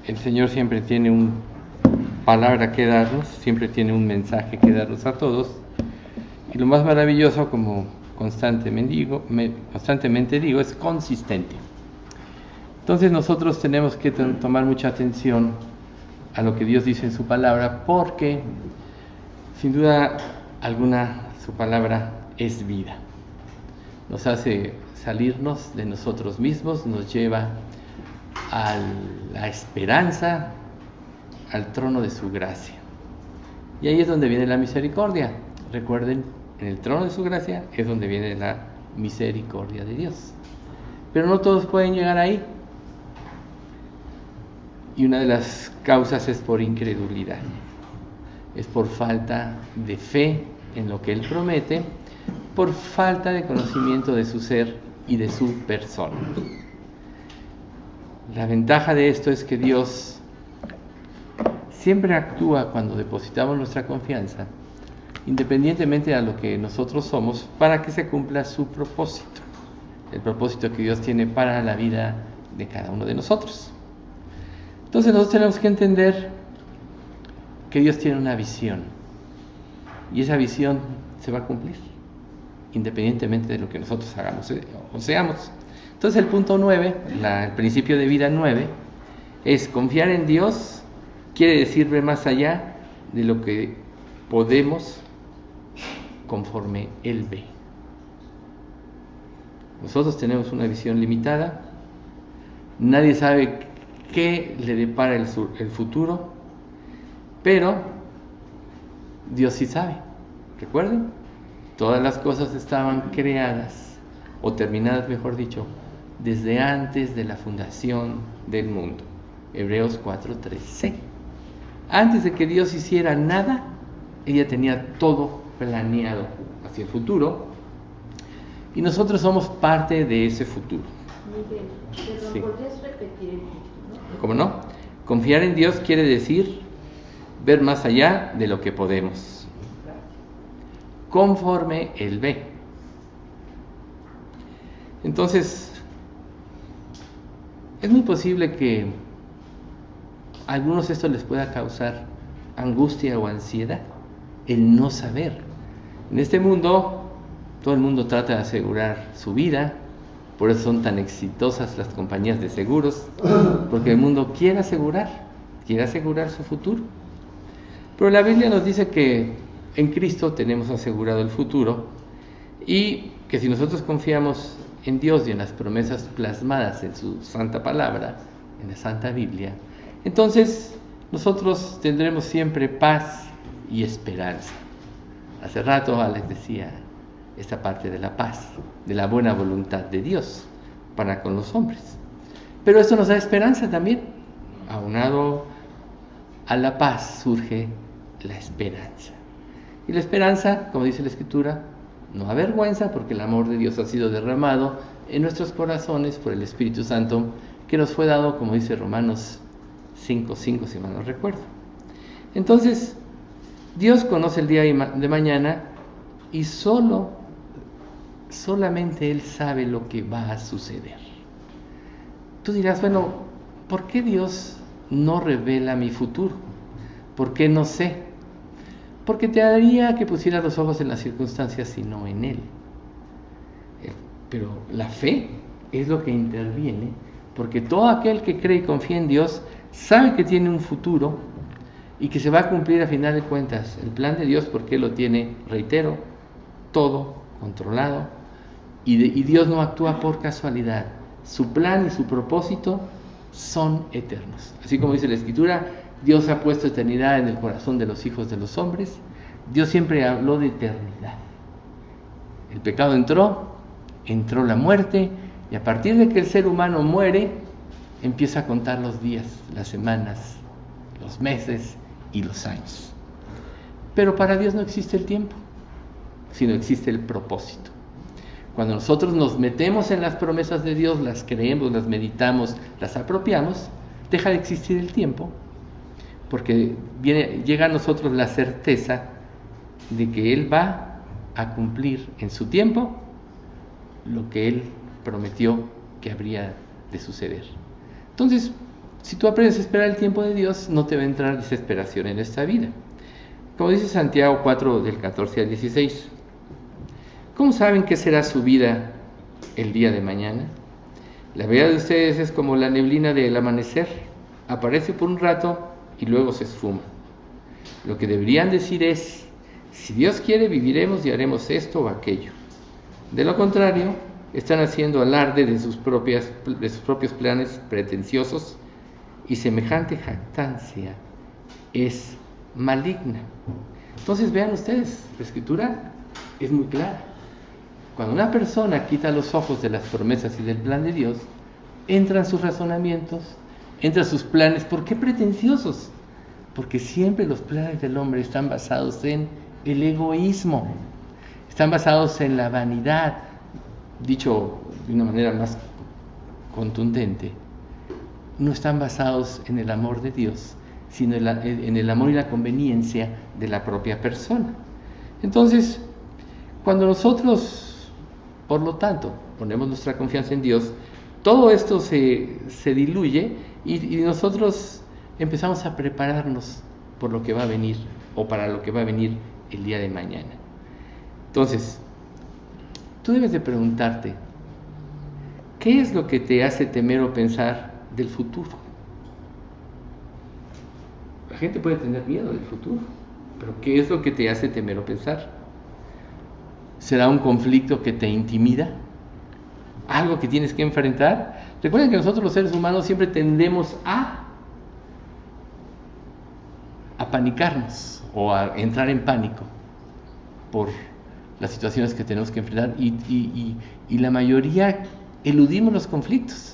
El Señor siempre tiene una palabra que darnos, siempre tiene un mensaje que darnos a todos. Y lo más maravilloso, como constantemente digo, es consistente. Entonces nosotros tenemos que tomar mucha atención a lo que Dios dice en su palabra, porque sin duda alguna su palabra es vida. Nos hace salirnos de nosotros mismos, nos lleva a la esperanza, al trono de su gracia. Y ahí es donde viene la misericordia. Recuerden, en el trono de su gracia es donde viene la misericordia de Dios. Pero no todos pueden llegar ahí. Y una de las causas es por incredulidad. Es por falta de fe en lo que Él promete, por falta de conocimiento de su ser y de su persona. La ventaja de esto es que Dios siempre actúa cuando depositamos nuestra confianza, independientemente de lo que nosotros somos, para que se cumpla su propósito, el propósito que Dios tiene para la vida de cada uno de nosotros. Entonces nosotros tenemos que entender que Dios tiene una visión, y esa visión se va a cumplir, independientemente de lo que nosotros hagamos o seamos. Entonces el punto 9, el principio de vida 9, es confiar en Dios. Quiere decir ver más allá de lo que podemos conforme Él ve. Nosotros tenemos una visión limitada, nadie sabe qué le depara el futuro, pero Dios sí sabe. Recuerden, todas las cosas estaban creadas, o terminadas mejor dicho, desde antes de la fundación del mundo. Hebreos 4:13. Antes de que Dios hiciera nada, ella tenía todo planeado hacia el futuro, y nosotros somos parte de ese futuro. Miguel, Sí. ¿podrías repetir el título? ¿Cómo no? Confiar en Dios quiere decir ver más allá de lo que podemos, conforme Él ve. Entonces, es muy posible que a algunos esto les pueda causar angustia o ansiedad, el no saber. En este mundo, todo el mundo trata de asegurar su vida, por eso son tan exitosas las compañías de seguros, porque el mundo quiere asegurar su futuro. Pero la Biblia nos dice que en Cristo tenemos asegurado el futuro, y que si nosotros confiamos en Dios y en las promesas plasmadas en su santa palabra, en la Santa Biblia, entonces nosotros tendremos siempre paz y esperanza. Hace rato Alex decía esta parte de la paz, de la buena voluntad de Dios para con los hombres. Pero esto nos da esperanza también. Aunado a la paz surge la esperanza. Y la esperanza, como dice la Escritura, no avergüenza, porque el amor de Dios ha sido derramado en nuestros corazones por el Espíritu Santo, que nos fue dado, como dice Romanos 5:5, si mal no recuerdo. Entonces, Dios conoce el día de mañana, y solamente Él sabe lo que va a suceder. Tú dirás, bueno, ¿por qué Dios no revela mi futuro? ¿Por qué no sé? Porque te haría que pusieras los ojos en las circunstancias y no en Él. Pero la fe es lo que interviene, porque todo aquel que cree y confía en Dios sabe que tiene un futuro y que se va a cumplir a final de cuentas el plan de Dios, porque Él lo tiene, reitero, todo controlado, y Dios no actúa por casualidad. Su plan y su propósito son eternos. Así como dice la Escritura, Dios ha puesto eternidad en el corazón de los hijos de los hombres. Dios siempre habló de eternidad. El pecado entró la muerte, y a partir de que el ser humano muere, empieza a contar los días, las semanas, los meses y los años. Pero para Dios no existe el tiempo, sino existe el propósito. Cuando nosotros nos metemos en las promesas de Dios, las creemos, las meditamos, las apropiamos, deja de existir el tiempo, porque llega a nosotros la certeza de que Él va a cumplir en su tiempo lo que Él prometió que habría de suceder. Entonces, Si tú aprendes a esperar el tiempo de Dios, no te va a entrar desesperación en esta vida. Como dice Santiago 4, del 14 al 16. ¿Cómo saben qué será su vida el día de mañana? La vida de ustedes es como la neblina del amanecer. Aparece por un rato y luego se esfuma. Lo que deberían decir es: si Dios quiere, viviremos y haremos esto o aquello. De lo contrario, están haciendo alarde de sus propios planes pretenciosos, y semejante jactancia es maligna. Entonces vean ustedes, la Escritura es muy clara. Cuando una persona quita los ojos de las promesas y del plan de Dios, entran sus razonamientos, entran sus planes. ¿Por qué pretenciosos? Porque siempre los planes del hombre están basados en el egoísmo, están basados en la vanidad. Dicho de una manera más contundente, no están basados en el amor de Dios, sino en el amor y la conveniencia de la propia persona. Entonces, cuando nosotros, por lo tanto, ponemos nuestra confianza en Dios, todo esto se diluye y nosotros empezamos a prepararnos por lo que va a venir o para lo que va a venir el día de mañana. Entonces, tú debes de preguntarte, ¿qué es lo que te hace temer o pensar del futuro? La gente puede tener miedo del futuro, pero ¿qué es lo que te hace temer o pensar? ¿Será un conflicto que te intimida? ¿Algo que tienes que enfrentar? Recuerden que nosotros los seres humanos siempre tendemos a panicarnos o a entrar en pánico por las situaciones que tenemos que enfrentar y la mayoría eludimos los conflictos.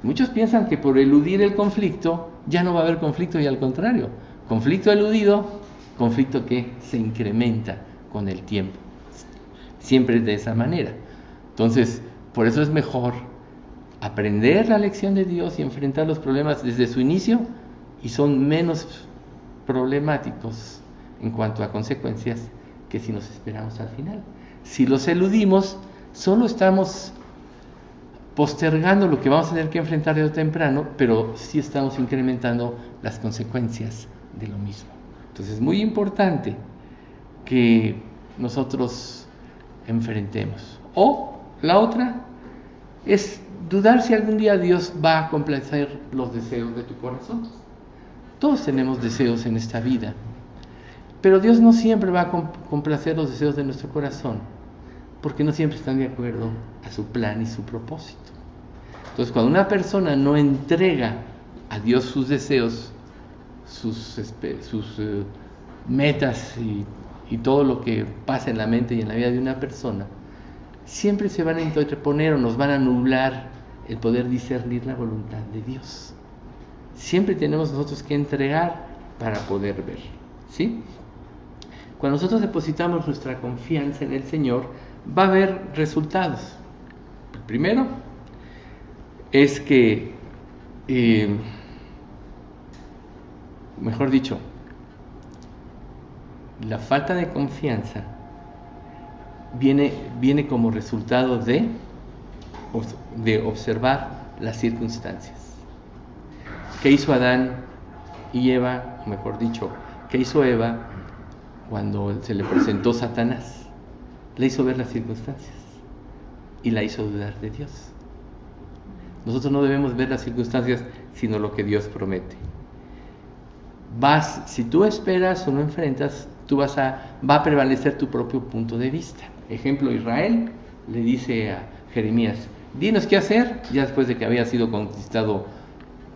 Muchos piensan que por eludir el conflicto ya no va a haber conflicto, y al contrario, conflicto eludido, conflicto que se incrementa con el tiempo. Siempre es de esa manera. Entonces, por eso es mejor aprender la lección de Dios y enfrentar los problemas desde su inicio, y son menos problemáticos en cuanto a consecuencias que si nos esperamos al final. Si los eludimos, solo estamos postergando lo que vamos a tener que enfrentar de temprano, pero sí estamos incrementando las consecuencias de lo mismo. Entonces es muy importante que nosotros enfrentemos. O la otra es dudar si algún día Dios va a complacer los deseos de tu corazón. Todos tenemos deseos en esta vida, pero Dios no siempre va a complacer los deseos de nuestro corazón, porque no siempre están de acuerdo a su plan y su propósito. Entonces, cuando una persona no entrega a Dios sus deseos, sus metas y todo lo que pasa en la mente y en la vida de una persona, siempre se van a interponer o nos van a nublar el poder discernir la voluntad de Dios. Siempre tenemos nosotros que entregar para poder ver, ¿sí? Cuando nosotros depositamos nuestra confianza en el Señor, va a haber resultados. El primero es que, mejor dicho, la falta de confianza viene como resultado de observar las circunstancias. ¿Qué hizo Adán y Eva? O mejor dicho, ¿qué hizo Eva cuando se le presentó Satanás? Le hizo ver las circunstancias y la hizo dudar de Dios. Nosotros no debemos ver las circunstancias, sino lo que Dios promete. Si tú esperas o no enfrentas, va a prevalecer tu propio punto de vista. Ejemplo, Israel le dice a Jeremías: dinos qué hacer, ya después de que había sido conquistado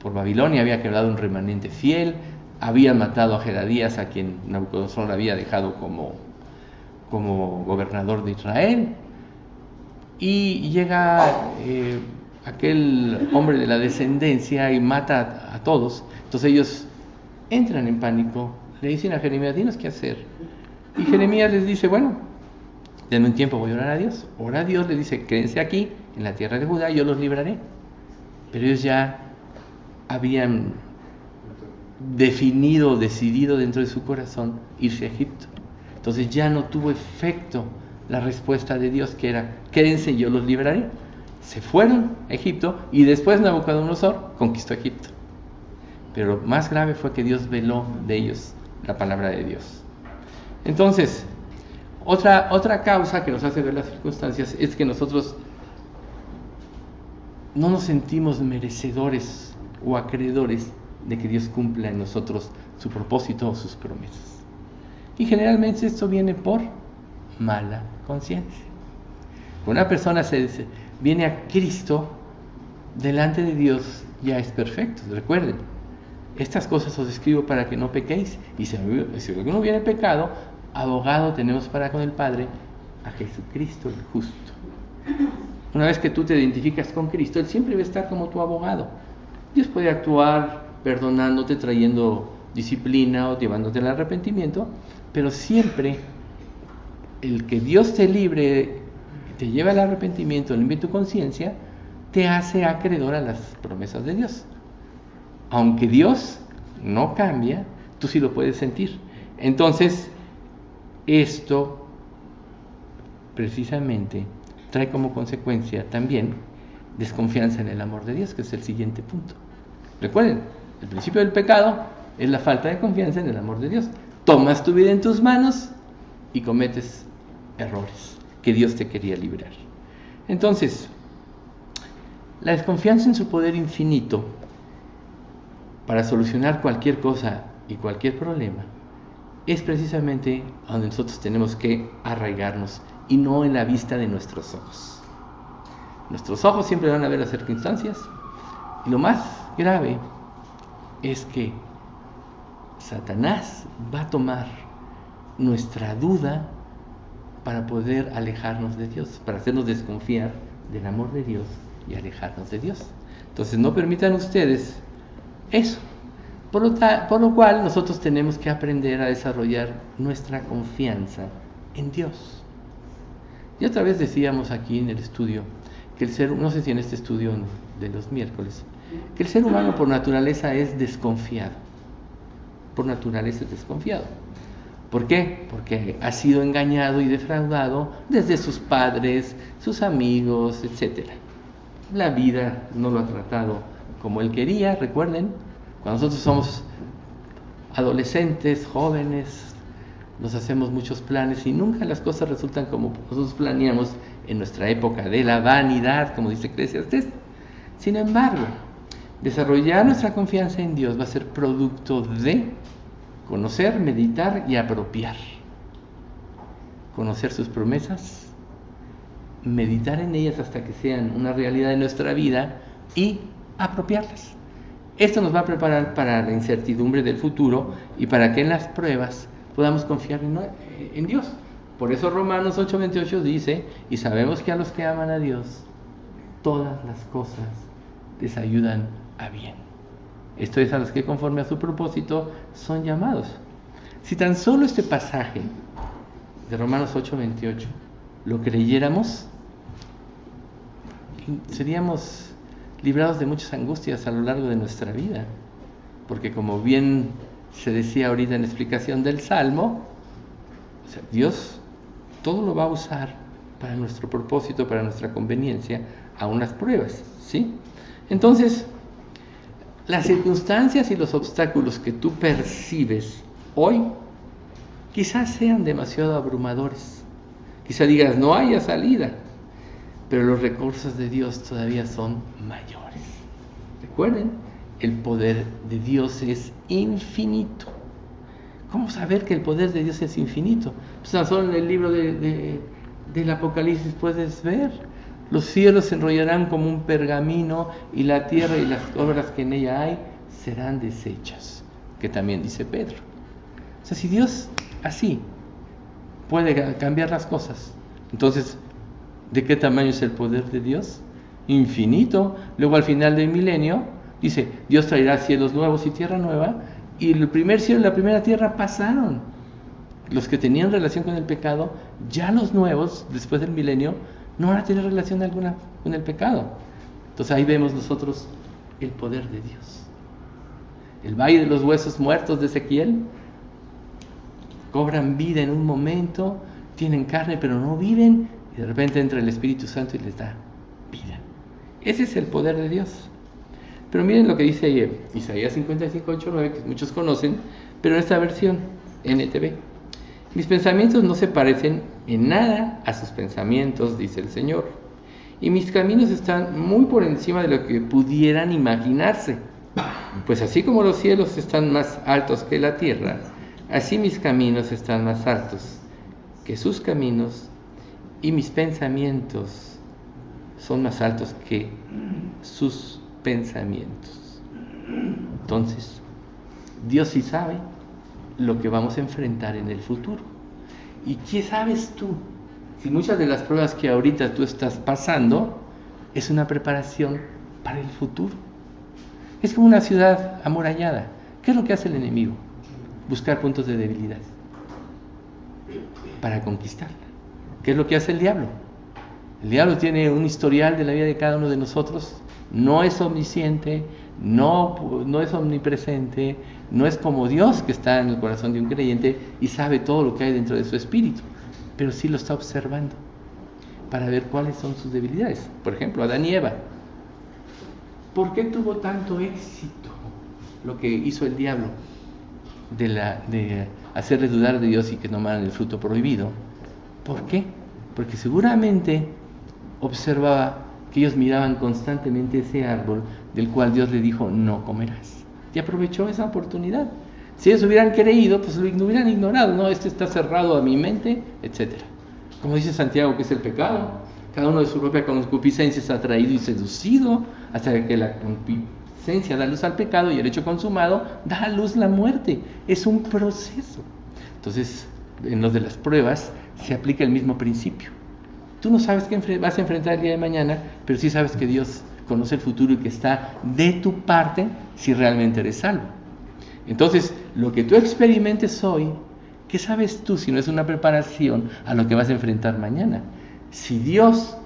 por Babilonia, había quedado un remanente fiel, habían matado a Jedadías, a quien Nabucodonosor había dejado como gobernador de Israel, y llega aquel hombre de la descendencia y mata a todos. Entonces ellos entran en pánico, le dicen a Jeremías: dinos qué hacer. Y Jeremías les dice: bueno, denme un tiempo, voy a orar a Dios. Ora a Dios, le dice: quédense aquí en la tierra de Judá, yo los libraré. Pero ellos ya habían decidido dentro de su corazón irse a Egipto. Entonces ya no tuvo efecto la respuesta de Dios, que era: quédense, yo los libraré. Se fueron a Egipto y después Nabucodonosor conquistó Egipto. pero lo más grave fue que Dios veló de ellos la palabra de Dios. Entonces, otra causa que nos hace ver las circunstancias es que nosotros no nos sentimos merecedores o acreedores de que Dios cumpla en nosotros su propósito o sus promesas. Y generalmente esto viene por mala conciencia. Una persona viene a Cristo, delante de Dios ya es perfecto. Recuerden, estas cosas os escribo para que no pequéis, y si alguno hubiera pecado, abogado tenemos para con el Padre, a Jesucristo el justo. Una vez que tú te identificas con Cristo, Él siempre va a estar como tu abogado. Dios puede actuar perdonándote, trayendo disciplina o llevándote al arrepentimiento, pero siempre el que Dios te libre, te lleva al arrepentimiento, limpia tu conciencia, te hace acreedor a las promesas de Dios. Aunque Dios no cambia, tú sí lo puedes sentir. Entonces, esto precisamente trae como consecuencia también desconfianza en el amor de Dios, que es el siguiente punto. Recuerden, el principio del pecado es la falta de confianza en el amor de Dios. Tomas tu vida en tus manos y cometes errores que Dios te quería librar. Entonces, la desconfianza en su poder infinito para solucionar cualquier cosa y cualquier problema es precisamente donde nosotros tenemos que arraigarnos, y no en la vista de nuestros ojos. Nuestros ojos siempre van a ver las circunstancias, y lo más grave es que Satanás va a tomar nuestra duda para poder alejarnos de Dios, para hacernos desconfiar del amor de Dios y alejarnos de Dios. Entonces no permitan ustedes eso. Por lo cual nosotros tenemos que aprender a desarrollar nuestra confianza en Dios. Y otra vez decíamos aquí en el estudio que el ser, no sé si en este estudio de los miércoles, que el ser humano por naturaleza es desconfiado. Por naturaleza es desconfiado. ¿Por qué? Porque ha sido engañado y defraudado desde sus padres, sus amigos, etc. La vida no lo ha tratado como él quería. Recuerden, cuando nosotros somos adolescentes, jóvenes, nos hacemos muchos planes y nunca las cosas resultan como nosotros planeamos en nuestra época de la vanidad, como dice Eclesiastés. Sin embargo, desarrollar nuestra confianza en Dios va a ser producto de conocer, meditar y apropiar. Conocer sus promesas, meditar en ellas hasta que sean una realidad en nuestra vida y apropiarlas. Esto nos va a preparar para la incertidumbre del futuro y para que en las pruebas podamos confiar en Dios. Por eso Romanos 8:28 dice, y sabemos que a los que aman a Dios, todas las cosas les ayudan a bien. Esto es, a los que conforme a su propósito son llamados. Si tan solo este pasaje de Romanos 8:28 lo creyéramos, seríamos librados de muchas angustias a lo largo de nuestra vida, porque como bien se decía ahorita en la explicación del Salmo, o sea, Dios todo lo va a usar para nuestro propósito, para nuestra conveniencia, a unas pruebas, ¿sí? Entonces, las circunstancias y los obstáculos que tú percibes hoy quizás sean demasiado abrumadores, quizás digas no haya salida, pero los recursos de Dios todavía son mayores. Recuerden, el poder de Dios es infinito. ¿Cómo saber que el poder de Dios es infinito? Pues tan solo en el libro del Apocalipsis puedes ver. Los cielos se enrollarán como un pergamino y la tierra y las obras que en ella hay serán deshechas, que también dice Pedro. O sea, si Dios así puede cambiar las cosas, entonces, ¿de qué tamaño es el poder de Dios? Infinito. Luego al final del milenio dice, Dios traerá cielos nuevos y tierra nueva, y el primer cielo y la primera tierra pasaron. Los que tenían relación con el pecado, ya los nuevos, después del milenio, no van a tener relación alguna con el pecado. Entonces ahí vemos nosotros el poder de Dios. El valle de los huesos muertos de Ezequiel cobran vida en un momento, tienen carne pero no viven, y de repente entra el Espíritu Santo y les da vida. Ese es el poder de Dios. Pero miren lo que dice Isaías 55:8-9, que muchos conocen, pero en esta versión, NTV. Mis pensamientos no se parecen en nada a sus pensamientos, dice el Señor. Y mis caminos están muy por encima de lo que pudieran imaginarse. Pues así como los cielos están más altos que la tierra, así mis caminos están más altos que sus caminos, y mis pensamientos son más altos que sus pensamientos. Entonces, Dios sí sabe lo que vamos a enfrentar en el futuro. ¿Y qué sabes tú? Si muchas de las pruebas que ahorita tú estás pasando es una preparación para el futuro. Es como una ciudad amurallada. ¿Qué es lo que hace el enemigo? Buscar puntos de debilidad para conquistarla. ¿Qué es lo que hace el diablo? El diablo tiene un historial de la vida de cada uno de nosotros. No es omnisciente, no es omnipresente, no es como Dios que está en el corazón de un creyente y sabe todo lo que hay dentro de su espíritu, pero sí lo está observando para ver cuáles son sus debilidades. Por ejemplo, Adán y Eva. ¿Por qué tuvo tanto éxito lo que hizo el diablo de hacerles dudar de Dios y que tomaran el fruto prohibido? ¿Por qué? Porque seguramente observaba que ellos miraban constantemente ese árbol del cual Dios le dijo, no comerás. Y aprovechó esa oportunidad. Si ellos hubieran creído, pues lo hubieran ignorado. No, esto está cerrado a mi mente, etc. Como dice Santiago, que es el pecado. Cada uno de su propia concupiscencia es atraído y seducido, hasta que la concupiscencia da luz al pecado y el hecho consumado da a luz la muerte. Es un proceso. Entonces, en los de las pruebas se aplica el mismo principio. Tú no sabes qué vas a enfrentar el día de mañana, pero sí sabes que Dios conoce el futuro y que está de tu parte si realmente eres salvo. Entonces, lo que tú experimentes hoy, ¿qué sabes tú si no es una preparación a lo que vas a enfrentar mañana? Si Dios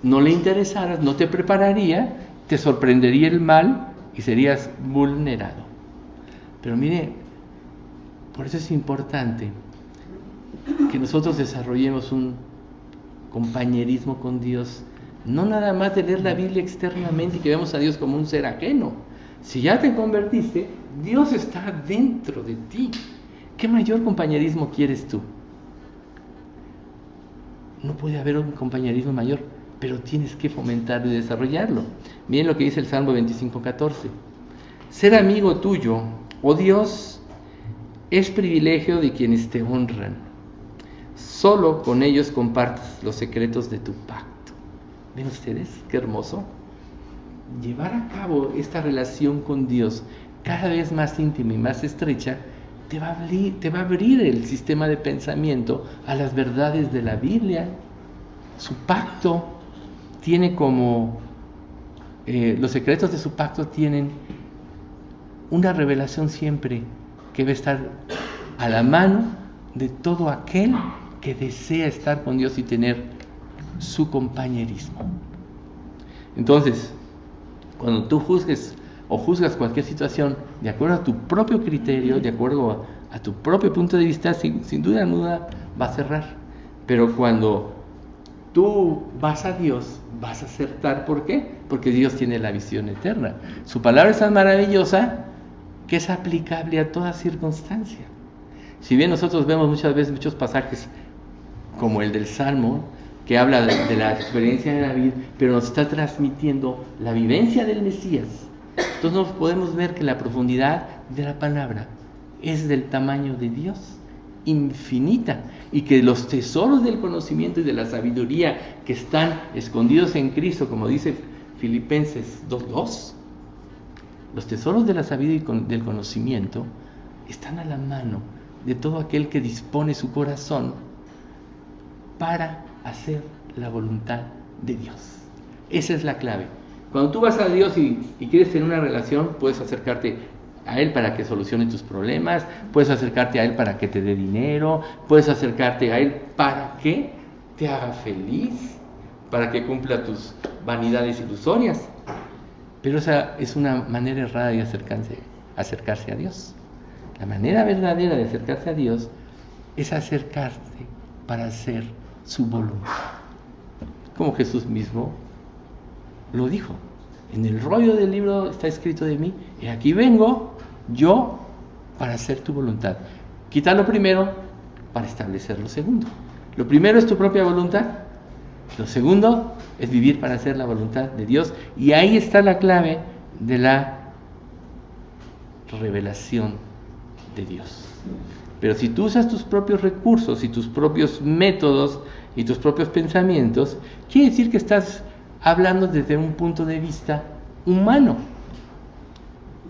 no le interesaras, no te prepararía, te sorprendería el mal y serías vulnerado. Pero mire, por eso es importante que nosotros desarrollemos un compañerismo con Dios, no nada más de leer la Biblia externamente y que vemos a Dios como un ser ajeno. Si ya te convertiste, Dios está dentro de ti. ¿Qué mayor compañerismo quieres tú? No puede haber un compañerismo mayor, pero tienes que fomentarlo y desarrollarlo. Miren lo que dice el Salmo 25:14. Ser amigo tuyo, oh Dios, es privilegio de quienes te honran. Solo con ellos compartes los secretos de tu pacto. ¿Ven ustedes? Qué hermoso. Llevar a cabo esta relación con Dios cada vez más íntima y más estrecha te va a abrir el sistema de pensamiento a las verdades de la Biblia. Su pacto tiene como los secretos de su pacto tienen una revelación siempre que va a estar a la mano de todo aquel que desea estar con Dios y tener su compañerismo. Entonces, cuando tú juzgues o juzgas cualquier situación de acuerdo a tu propio criterio, de acuerdo a tu propio punto de vista, sin duda va a cerrar. Pero cuando tú vas a Dios, vas a acertar. ¿Por qué? Porque Dios tiene la visión eterna. Su palabra es tan maravillosa que es aplicable a toda circunstancia. Si bien nosotros vemos muchas veces muchos pasajes como el del Salmo, que habla de la experiencia de David, pero nos está transmitiendo la vivencia del Mesías. Entonces nos podemos ver que la profundidad de la palabra es del tamaño de Dios, infinita, y que los tesoros del conocimiento y de la sabiduría que están escondidos en Cristo, como dice Filipenses 2:2, los tesoros de la sabiduría y del conocimiento están a la mano de todo aquel que dispone su corazón para hacer la voluntad de Dios. Esa es la clave. Cuando tú vas a Dios y quieres tener una relación, puedes acercarte a Él para que solucione tus problemas, puedes acercarte a Él para que te dé dinero, puedes acercarte a Él para que te haga feliz, para que cumpla tus vanidades ilusorias. Pero esa es una manera errada de acercarse a Dios. La manera verdadera de acercarse a Dios es acercarte para hacer su voluntad. Como Jesús mismo lo dijo. En el rollo del libro está escrito de mí, y aquí vengo yo para hacer tu voluntad. Quita lo primero para establecer lo segundo. Lo primero es tu propia voluntad. Lo segundo es vivir para hacer la voluntad de Dios. Y ahí está la clave de la revelación de Dios. Pero si tú usas tus propios recursos y tus propios métodos y tus propios pensamientos, quiere decir que estás hablando desde un punto de vista humano.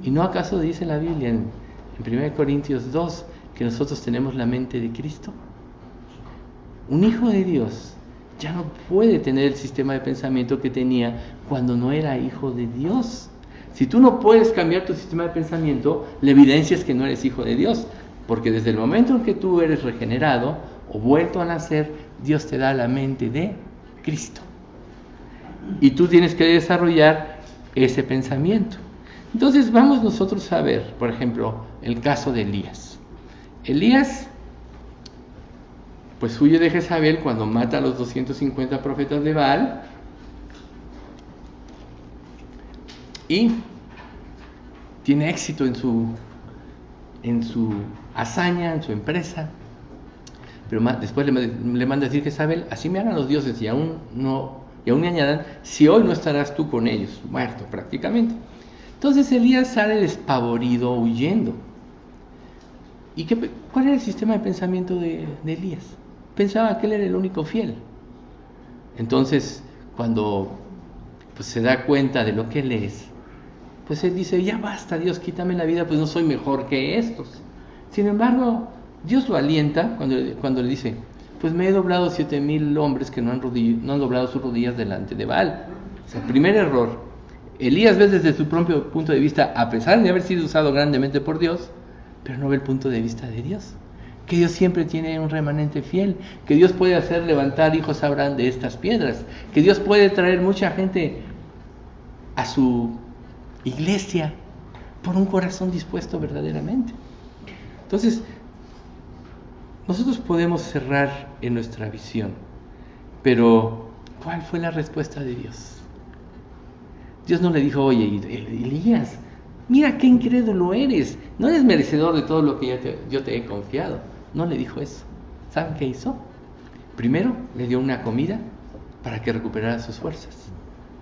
¿Y no acaso dice la Biblia en 1 Corintios 2 que nosotros tenemos la mente de Cristo? Un hijo de Dios ya no puede tener el sistema de pensamiento que tenía cuando no era hijo de Dios. Si tú no puedes cambiar tu sistema de pensamiento, la evidencia es que no eres hijo de Dios, porque desde el momento en que tú eres regenerado o vuelto a nacer, Dios te da la mente de Cristo. Y tú tienes que desarrollar ese pensamiento. Entonces vamos nosotros a ver, por ejemplo, el caso de Elías. Elías pues huye de Jezabel cuando mata a los 250 profetas de Baal y tiene éxito en su hazaña, en su empresa, pero después le manda a decir Jezabel: así me hagan los dioses y aún me añadan, si hoy no estarás tú con ellos, muerto prácticamente. Entonces Elías sale despavorido, huyendo. ¿Y cuál era el sistema de pensamiento de Elías? Pensaba que él era el único fiel. Entonces, cuando pues, se da cuenta de lo que él es, pues él dice: ya basta, Dios, quítame la vida, pues no soy mejor que estos. Sin embargo, Dios lo alienta cuando le dice: pues me he doblado 7,000 hombres que no han doblado sus rodillas delante de Baal. O sea, el primer error, Elías ve desde su propio punto de vista, a pesar de haber sido usado grandemente por Dios, pero no ve el punto de vista de Dios, que Dios siempre tiene un remanente fiel, que Dios puede hacer levantar hijos a Abraham de estas piedras, que Dios puede traer mucha gente a su iglesia por un corazón dispuesto verdaderamente. Entonces, nosotros podemos cerrar en nuestra visión, pero ¿cuál fue la respuesta de Dios? Dios no le dijo: oye, Elías, mira qué incrédulo eres, no eres merecedor de todo lo que yo te he confiado. No le dijo eso. ¿Saben qué hizo? Primero le dio una comida para que recuperara sus fuerzas.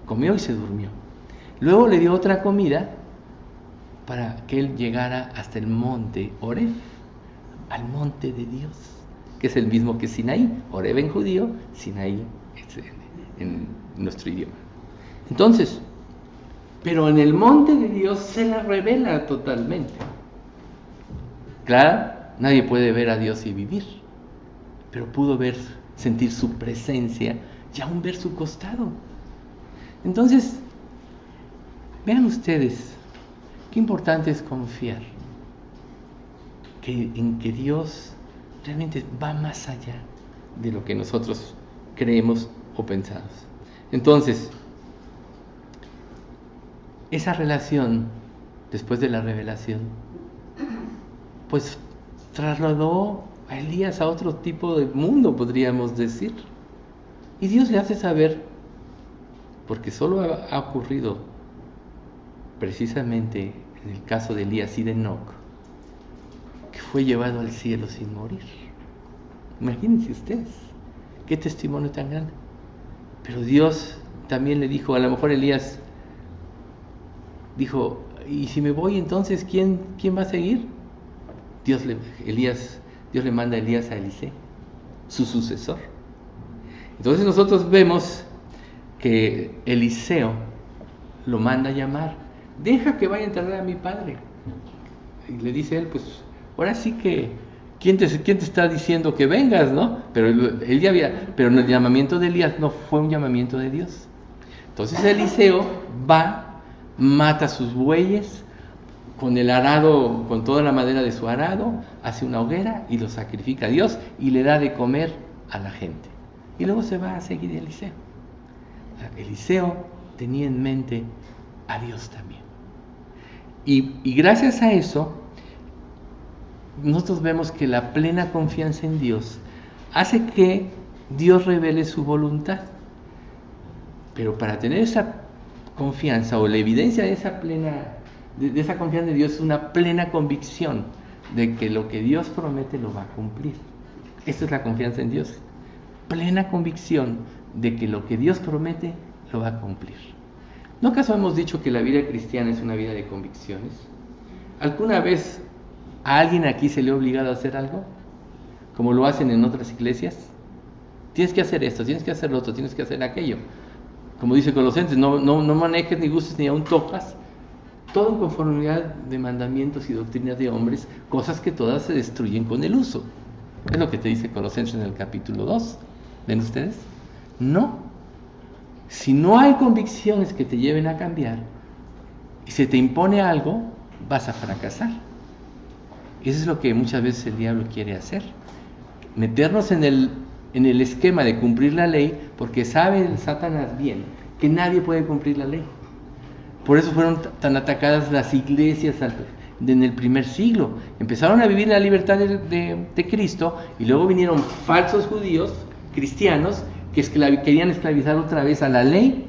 Comió y se durmió. Luego le dio otra comida para que él llegara hasta el monte Horeb, al monte de Dios, que es el mismo que Sinaí. Horeb en judío, Sinaí en nuestro idioma. Entonces, pero en el monte de Dios se la revela totalmente. Claro, nadie puede ver a Dios y vivir, pero pudo sentir su presencia y aún ver su costado. Entonces, vean ustedes qué importante es confiar en que Dios realmente va más allá de lo que nosotros creemos o pensamos. Entonces, esa relación, después de la revelación, pues trasladó a Elías a otro tipo de mundo, podríamos decir. Y Dios le hace saber, porque solo ha ocurrido precisamente en el caso de Elías y de Enoc, que fue llevado al cielo sin morir. Imagínense ustedes, qué testimonio tan grande. Pero Dios también le dijo, a lo mejor Elías dijo: ¿y si me voy entonces quién va a seguir? Dios le manda a Elías a Eliseo, su sucesor. Entonces nosotros vemos que Eliseo lo manda a llamar: deja que vaya a enterrar a mi padre. Y le dice él: pues ahora sí que ¿quién te está diciendo que vengas, no? Pero pero el llamamiento de Elías no fue un llamamiento de Dios. Entonces Eliseo va, mata sus bueyes con el arado, con toda la madera de su arado, hace una hoguera y lo sacrifica a Dios y le da de comer a la gente. Y luego se va a seguir Eliseo. Eliseo tenía en mente a Dios también. Y gracias a eso, nosotros vemos que la plena confianza en Dios hace que Dios revele su voluntad. Pero para tener esa confianza, o la evidencia de esa de esa confianza en Dios, es una plena convicción de que lo que Dios promete lo va a cumplir. Esa es la confianza en Dios. Plena convicción de que lo que Dios promete lo va a cumplir. ¿No acaso hemos dicho que la vida cristiana es una vida de convicciones? ¿Alguna vez a alguien aquí se le ha obligado a hacer algo? Como lo hacen en otras iglesias. Tienes que hacer esto, tienes que hacer lo otro, tienes que hacer aquello. Como dice Colosenses, no manejes ni gustes ni aún tocas. Todo en conformidad de mandamientos y doctrinas de hombres, cosas que todas se destruyen con el uso. Es lo que te dice Colosenses en el capítulo 2. ¿Ven ustedes? No. Si no hay convicciones que te lleven a cambiar y se te impone algo, vas a fracasar. Eso es lo que muchas veces el diablo quiere hacer. Meternos en el esquema de cumplir la ley, porque sabe el Satanás bien que nadie puede cumplir la ley. Por eso fueron tan atacadas las iglesias en el primer siglo. Empezaron a vivir la libertad de Cristo, y luego vinieron falsos judíos, cristianos, que querían esclavizar otra vez a la ley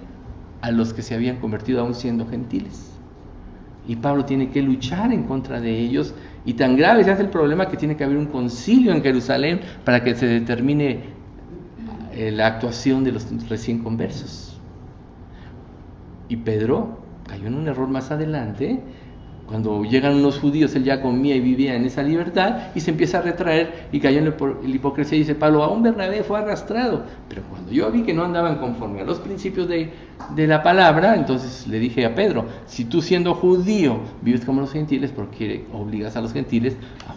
a los que se habían convertido aún siendo gentiles. Y Pablo tiene que luchar en contra de ellos, y tan grave se hace el problema que tiene que haber un concilio en Jerusalén para que se determine la actuación de los recién conversos. Y Pedro cayó en un error más adelante. Cuando llegan unos judíos, él ya comía y vivía en esa libertad, y se empieza a retraer y cayó en la hipocresía, y dice Pablo, aún Bernabé fue arrastrado, pero cuando yo vi que no andaban conforme a los principios de la palabra, entonces le dije a Pedro, si tú siendo judío vives como los gentiles, ¿por qué obligas a los gentiles a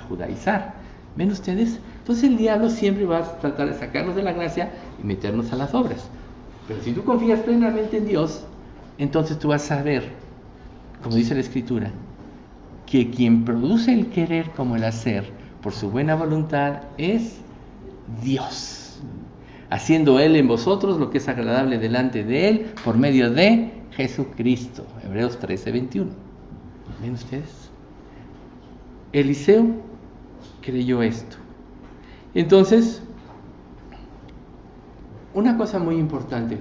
judaizar? ¿Ven ustedes? Entonces el diablo siempre va a tratar de sacarnos de la gracia y meternos a las obras. Pero si tú confías plenamente en Dios, entonces tú vas a ver, como dice la Escritura, que quien produce el querer como el hacer por su buena voluntad es Dios, haciendo Él en vosotros lo que es agradable delante de Él por medio de Jesucristo. Hebreos 13:21. ¿Ven ustedes? Eliseo creyó esto. Entonces, una cosa muy importante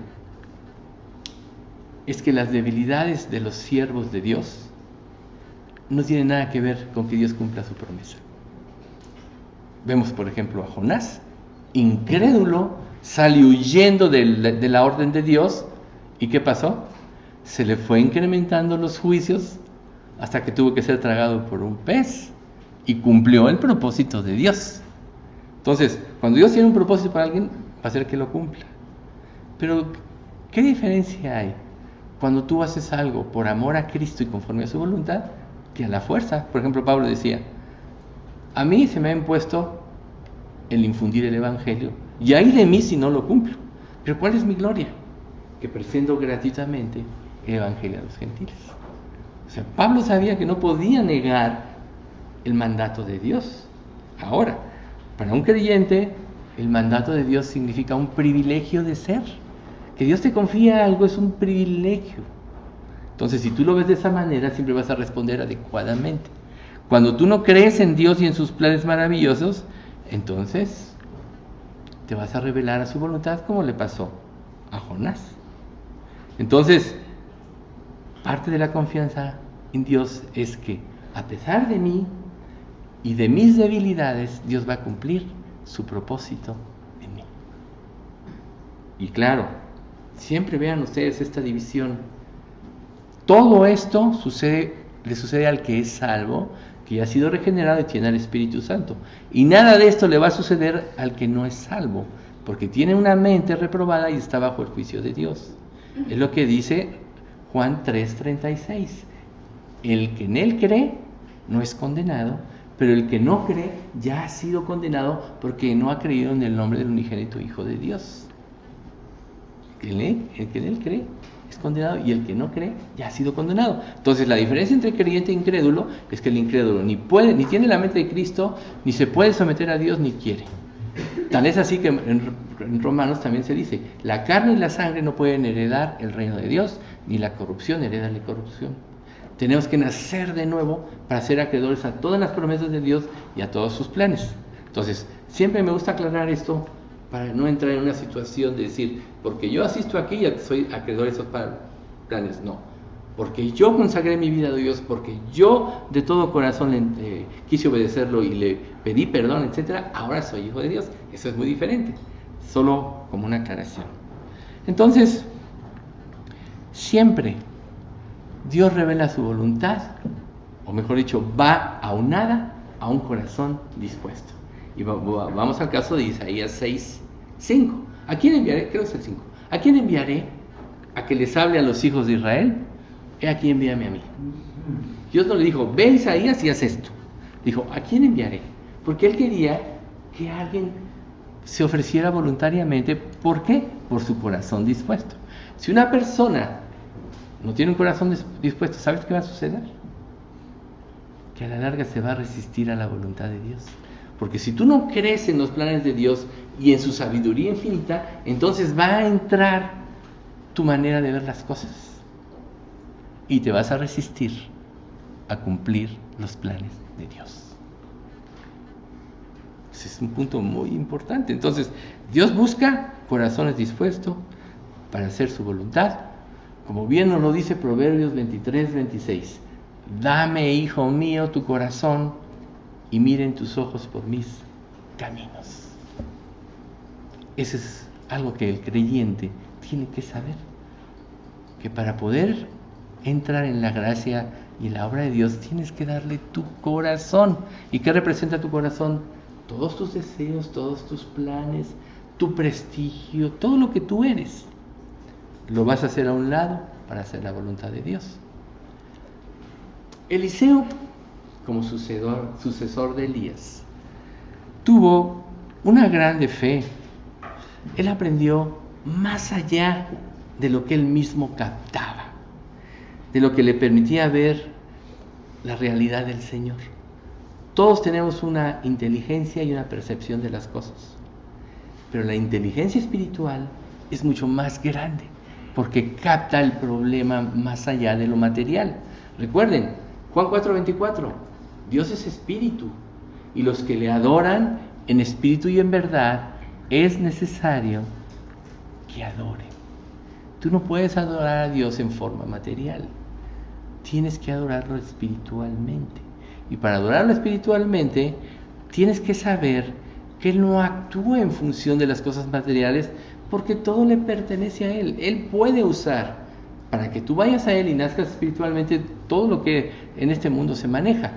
es que las debilidades de los siervos de Dios no tienen nada que ver con que Dios cumpla su promesa. Vemos, por ejemplo, a Jonás, incrédulo, sale huyendo de la orden de Dios. ¿Y qué pasó? Se le fue incrementando los juicios hasta que tuvo que ser tragado por un pez, y cumplió el propósito de Dios. Entonces, cuando Dios tiene un propósito para alguien, va a hacer que lo cumpla. Pero, ¿qué diferencia hay cuando tú haces algo por amor a Cristo y conforme a su voluntad, que a la fuerza? Por ejemplo, Pablo decía, a mí se me ha impuesto el infundir el Evangelio, y ay de mí si no lo cumplo. Pero ¿cuál es mi gloria? Que presento gratuitamente el Evangelio a los gentiles. O sea, Pablo sabía que no podía negar el mandato de Dios. Ahora, para un creyente, el mandato de Dios significa un privilegio de ser. Que Dios te confía algo es un privilegio. Entonces, si tú lo ves de esa manera, siempre vas a responder adecuadamente. Cuando tú no crees en Dios y en sus planes maravillosos, entonces te vas a revelar a su voluntad, como le pasó a Jonás. Entonces, parte de la confianza en Dios es que, a pesar de mí y de mis debilidades, Dios va a cumplir su propósito en mí. Y claro, siempre vean ustedes esta división. Todo esto le sucede al que es salvo, que ya ha sido regenerado y tiene al Espíritu Santo. Y nada de esto le va a suceder al que no es salvo, porque tiene una mente reprobada y está bajo el juicio de Dios. Es lo que dice Juan 3:36. El que en Él cree no es condenado, pero el que no cree ya ha sido condenado porque no ha creído en el nombre del unigénito Hijo de Dios. El que en Él cree es condenado, y el que no cree ya ha sido condenado. Entonces, la diferencia entre creyente e incrédulo es que el incrédulo ni tiene la mente de Cristo, ni se puede someter a Dios, ni quiere. Tal es así que en Romanos también se dice, la carne y la sangre no pueden heredar el reino de Dios, ni la corrupción hereda la corrupción. Tenemos que nacer de nuevo para ser acreedores a todas las promesas de Dios y a todos sus planes. Entonces, siempre me gusta aclarar esto para no entrar en una situación de decir, porque yo asisto aquí, ya soy acreedor a eso. planes, no. Porque yo consagré mi vida a Dios, porque yo de todo corazón quise obedecerlo y le pedí perdón, etcétera, ahora soy hijo de Dios. Eso es muy diferente, solo como una aclaración. Entonces, siempre Dios revela su voluntad, o mejor dicho, va aunada a un corazón dispuesto. Y vamos al caso de Isaías 6:5. ¿A quién enviaré? Creo que es el 5. ¿A quién enviaré? ¿A que les hable a los hijos de Israel? He aquí, envíame a mí. Dios no le dijo, ve Isaías y haz esto. Dijo, ¿a quién enviaré? Porque Él quería que alguien se ofreciera voluntariamente. ¿Por qué? Por su corazón dispuesto. Si una persona no tiene un corazón dispuesto, ¿sabes qué va a suceder? Que a la larga se va a resistir a la voluntad de Dios. Porque si tú no crees en los planes de Dios y en su sabiduría infinita, entonces va a entrar tu manera de ver las cosas. Y te vas a resistir a cumplir los planes de Dios. Ese es un punto muy importante. Entonces, Dios busca corazones dispuestos para hacer su voluntad. Como bien nos lo dice Proverbios 23:26. Dame, hijo mío, tu corazón y miren tus ojos por mis caminos. Ese es algo que el creyente tiene que saber. Que para poder entrar en la gracia y en la obra de Dios tienes que darle tu corazón. ¿Y qué representa tu corazón? Todos tus deseos, todos tus planes, tu prestigio, todo lo que tú eres. Lo vas a hacer a un lado para hacer la voluntad de Dios. Eliseo, como sucesor de Elías, tuvo una grande fe. Él aprendió más allá de lo que él mismo captaba, de lo que le permitía ver la realidad del Señor. Todos tenemos una inteligencia y una percepción de las cosas, pero la inteligencia espiritual es mucho más grande, porque capta el problema más allá de lo material. Recuerden, Juan 4:24, Dios es espíritu, y los que le adoran en espíritu y en verdad, es necesario que adoren. Tú no puedes adorar a Dios en forma material, tienes que adorarlo espiritualmente. Y para adorarlo espiritualmente, tienes que saber que Él no actúa en función de las cosas materiales, porque todo le pertenece a Él. Él puede usar, para que tú vayas a Él y nazcas espiritualmente, todo lo que en este mundo se maneja.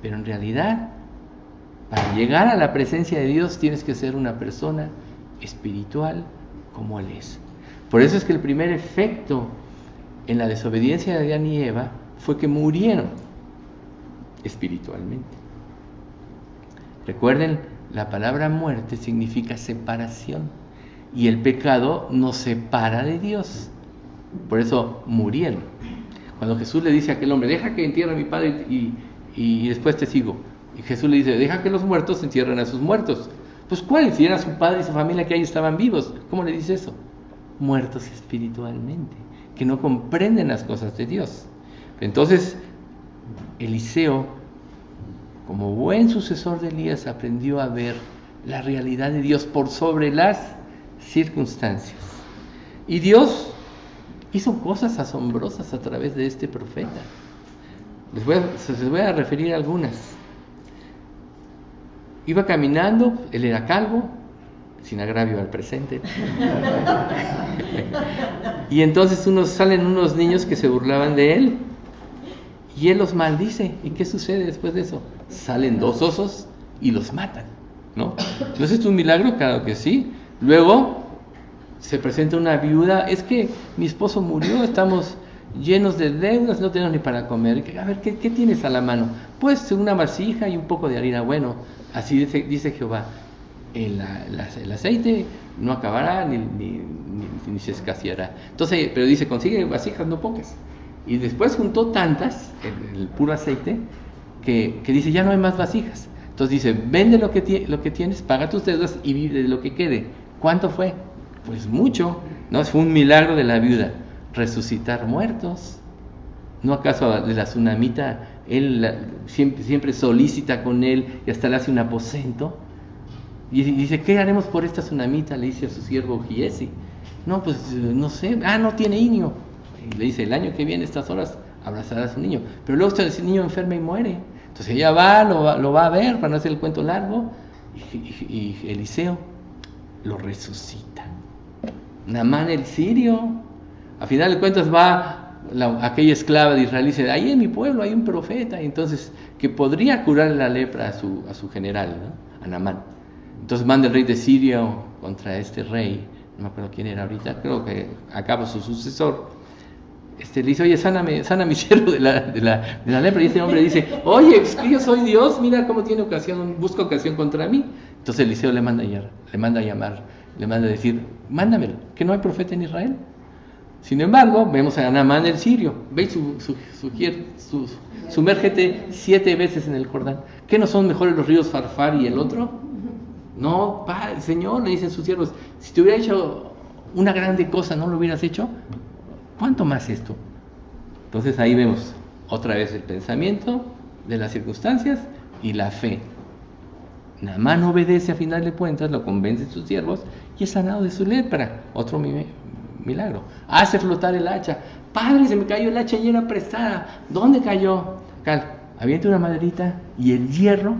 Pero en realidad, para llegar a la presencia de Dios, tienes que ser una persona espiritual como Él es. Por eso es que el primer efecto en la desobediencia de Adán y Eva fue que murieron espiritualmente. Recuerden, la palabra muerte significa separación, y el pecado nos separa de Dios. Por eso murieron. Cuando Jesús le dice a aquel hombre, deja que entierre a mi padre y después te sigo, y Jesús le dice, deja que los muertos entierren a sus muertos. Pues ¿cuál? Si era su padre y su familia que ahí estaban vivos. ¿Cómo le dice eso? Muertos espiritualmente, que no comprenden las cosas de Dios. Entonces, Eliseo, como buen sucesor de Elías, aprendió a ver la realidad de Dios por sobre las circunstancias. Y Dios hizo cosas asombrosas a través de este profeta. Les voy a referir a algunas. Iba caminando, él era calvo, sin agravio al presente. Y entonces salen unos niños que se burlaban de él, y él los maldice. ¿Y qué sucede después de eso? Salen 2 osos y los matan, ¿no? ¿No es esto un milagro? Claro que sí. Luego se presenta una viuda, es que mi esposo murió, estamos llenos de deudas, no tenemos ni para comer. A ver, ¿qué tienes a la mano? Pues una vasija y un poco de harina. Bueno, así dice Jehová, el aceite no acabará ni se escaseará. Entonces, pero dice, consigue vasijas no pocas. Y después juntó tantas, el puro aceite, que dice, ya no hay más vasijas. Entonces dice, vende lo que tienes, paga tus deudas y vive de lo que quede. ¿Cuánto fue? Pues mucho, ¿no? Fue un milagro de la viuda. Resucitar muertos. ¿No acaso de la tsunamita, él siempre solicita con él y hasta le hace un aposento? Y dice, ¿qué haremos por esta tsunamita? Le dice a su siervo Giesi. No, pues no sé. No tiene inio. Y le dice, el año que viene, estas horas, abrazarás a un niño. Pero luego ese niño enferma y muere. Entonces ella lo va a ver, para no hacer el cuento largo, y Eliseo lo resucita. Naamán el sirio, a final de cuentas va aquella esclava de Israel y dice, ahí en mi pueblo hay un profeta, y entonces que podría curar la lepra a su general, ¿no? A Naamán. Entonces manda el rey de Siria contra este rey, no me acuerdo quién era ahorita, creo que acaba su sucesor. Le dice, oye, sana mi siervo de la lepra. Y este hombre dice, oye, es que yo soy Dios, mira cómo tiene busca ocasión contra mí. Entonces Eliseo le manda a llamar, le manda a decir, mándamelo, que no hay profeta en Israel. Sin embargo, vemos a Naamán el sirio, ve sumérgete 7 veces en el Jordán. ¿Qué no son mejores los ríos Farfar y el otro? No, Señor, le dicen sus siervos, si te hubiera hecho una grande cosa, ¿no lo hubieras hecho? ¿Cuánto más esto? Entonces ahí vemos otra vez el pensamiento de las circunstancias y la fe. Naamán obedece a final de cuentas, lo convence a sus siervos y es sanado de su lepra. Otro milagro. Hace flotar el hacha. Padre, se me cayó el hacha y era prestada. ¿Dónde cayó? Avienta una maderita y el hierro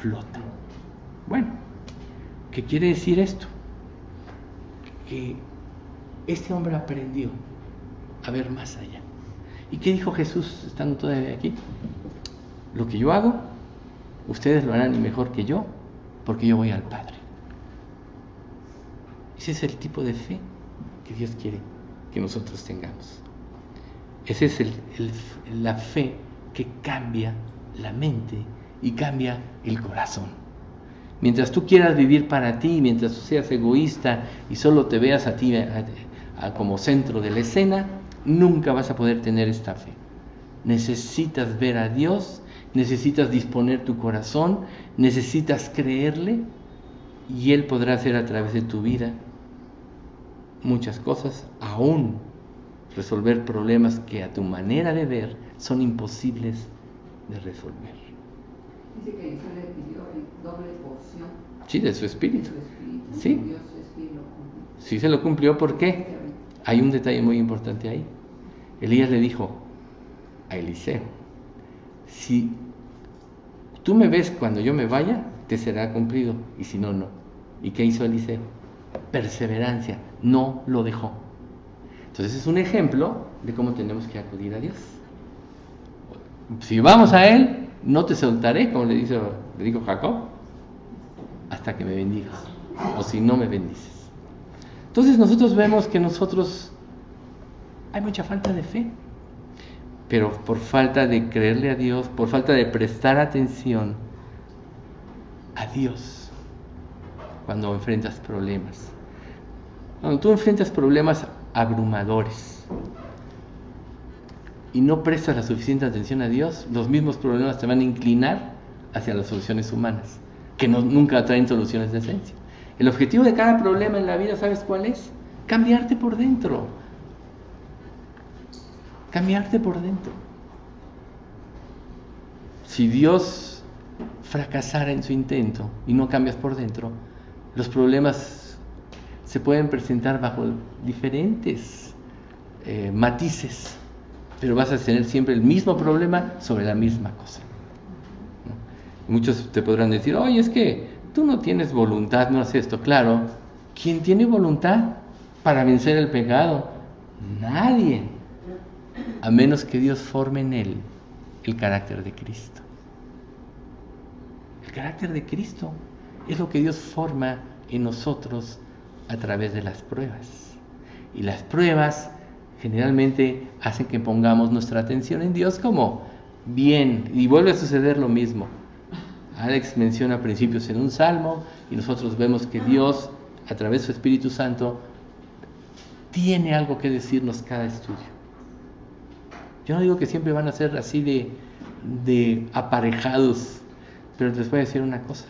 flota. Bueno, ¿qué quiere decir esto? Que este hombre aprendió a ver más allá. ¿Y qué dijo Jesús estando todavía aquí? Lo que yo hago, ustedes lo harán mejor que yo, porque yo voy al Padre. Ese es el tipo de fe que Dios quiere que nosotros tengamos. Esa es la fe que cambia la mente y cambia el corazón. Mientras tú quieras vivir para ti, mientras tú seas egoísta y solo te veas a ti como centro de la escena, nunca vas a poder tener esta fe. Necesitas ver a Dios, necesitas disponer tu corazón, necesitas creerle y Él podrá hacer a través de tu vida muchas cosas, aún resolver problemas que a tu manera de ver son imposibles de resolver. Dice que Jesús le pidió el doble porción. Sí, de su espíritu. Sí. Dios es quien lo cumplió. Sí se lo cumplió. ¿Por qué? Hay un detalle muy importante ahí. Elías le dijo a Eliseo, si tú me ves cuando yo me vaya, te será cumplido, y si no, no. ¿Y qué hizo Eliseo? Perseverancia, no lo dejó. Entonces es un ejemplo de cómo tenemos que acudir a Dios. Si vamos a Él, no te soltaré, como le dijo Jacob, hasta que me bendigas, o si no me bendices. Entonces nosotros vemos que hay mucha falta de fe, pero por falta de creerle a Dios, por falta de prestar atención a Dios cuando enfrentas problemas. Cuando tú enfrentas problemas abrumadores y no prestas la suficiente atención a Dios, los mismos problemas te van a inclinar hacia las soluciones humanas, que nunca traen soluciones de esencia. El objetivo de cada problema en la vida, ¿sabes cuál es? Cambiarte por dentro. Cambiarte por dentro. Si Dios fracasara en su intento y no cambias por dentro, los problemas se pueden presentar bajo diferentes matices, pero vas a tener siempre el mismo problema sobre la misma cosa, ¿no? Muchos te podrán decir, oye, es que tú no tienes voluntad, no haces esto. Claro, ¿quién tiene voluntad para vencer el pecado? Nadie, a menos que Dios forme en él el carácter de Cristo. El carácter de Cristo es lo que Dios forma en nosotros a través de las pruebas. Y las pruebas generalmente hacen que pongamos nuestra atención en Dios como bien, y vuelve a suceder lo mismo. Alex menciona principios en un salmo y nosotros vemos que Dios, a través de su Espíritu Santo, tiene algo que decirnos cada estudio. Yo no digo que siempre van a ser así de aparejados, pero les voy a decir una cosa,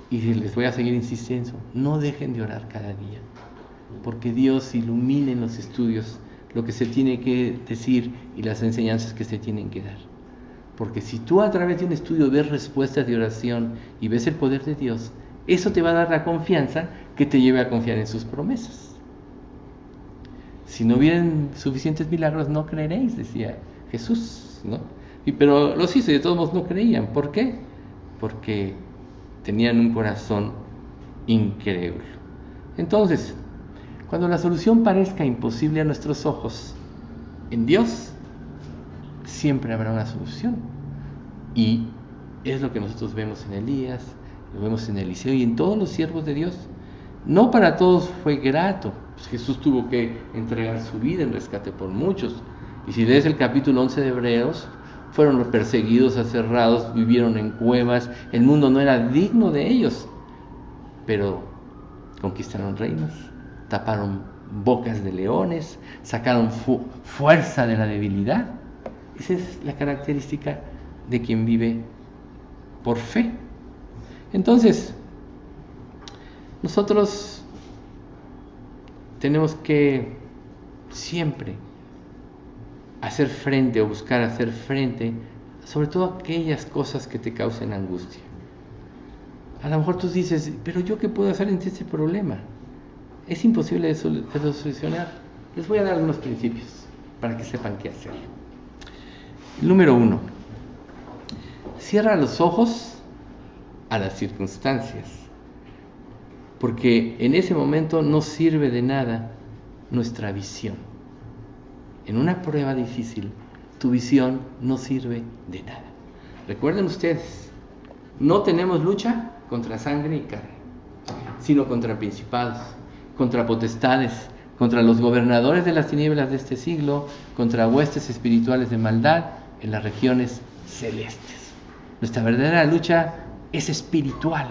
y les voy a seguir insistiendo: no dejen de orar cada día, porque Dios ilumina en los estudios lo que se tiene que decir y las enseñanzas que se tienen que dar. Porque si tú a través de un estudio ves respuestas de oración y ves el poder de Dios, eso te va a dar la confianza que te lleve a confiar en sus promesas. Si no hubieran suficientes milagros, no creeréis, decía Jesús, ¿no? Pero los hizo y de todos modos no creían. ¿Por qué? Porque tenían un corazón incrédulo. Entonces, cuando la solución parezca imposible a nuestros ojos, en Dios siempre habrá una solución. Y es lo que nosotros vemos en Elías, lo vemos en Eliseo y en todos los siervos de Dios. No para todos fue grato. Pues Jesús tuvo que entregar su vida en rescate por muchos. Y si lees el capítulo 11 de Hebreos, fueron perseguidos, aserrados, vivieron en cuevas, el mundo no era digno de ellos, pero conquistaron reinos, taparon bocas de leones, sacaron fuerza de la debilidad. Esa es la característica de quien vive por fe. Entonces, nosotros tenemos que siempre hacer frente o buscar hacer frente, sobre todo a aquellas cosas que te causen angustia. A lo mejor tú dices, pero ¿yo qué puedo hacer ante este problema? Es imposible de solucionar. Les voy a dar algunos principios para que sepan qué hacer. Número 1. Cierra los ojos a las circunstancias, porque en ese momento no sirve de nada nuestra visión. En una prueba difícil, tu visión no sirve de nada. Recuerden ustedes, no tenemos lucha contra sangre y carne, sino contra principados, contra potestades, contra los gobernadores de las tinieblas de este siglo, contra huestes espirituales de maldad en las regiones celestes. Nuestra verdadera lucha es espiritual.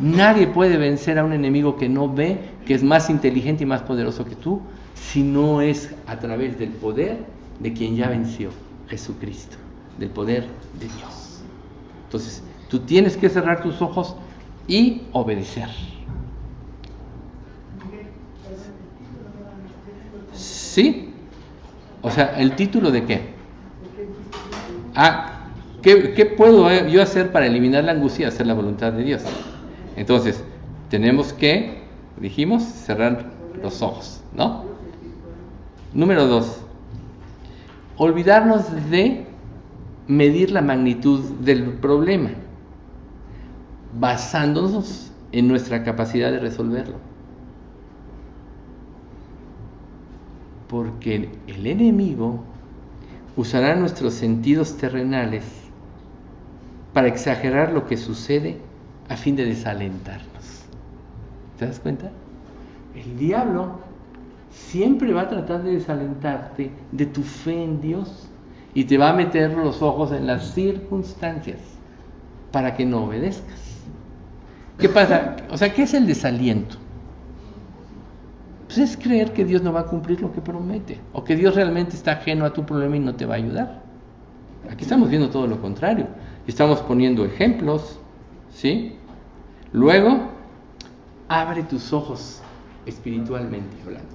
Nadie puede vencer a un enemigo que no ve, que es más inteligente y más poderoso que tú, si no es a través del poder de quien ya venció, Jesucristo, del poder de Dios. Entonces, tú tienes que cerrar tus ojos y obedecer. ¿Sí? O sea, ¿el título de qué? ¿Qué puedo yo hacer para eliminar la angustia y hacer la voluntad de Dios? Entonces, tenemos que, dijimos, cerrar los ojos, ¿no? Número 2, olvidarnos de medir la magnitud del problema, basándonos en nuestra capacidad de resolverlo. Porque el enemigo usará nuestros sentidos terrenales para exagerar lo que sucede a fin de desalentarnos. ¿Te das cuenta? El diablo siempre va a tratar de desalentarte de tu fe en Dios y te va a meter los ojos en las circunstancias para que no obedezcas. ¿Qué pasa? O sea, ¿qué es el desaliento? Pues es creer que Dios no va a cumplir lo que promete, o que Dios realmente está ajeno a tu problema y no te va a ayudar. Aquí estamos viendo todo lo contrario. Estamos poniendo ejemplos, ¿sí? Luego, abre tus ojos espiritualmente hablando.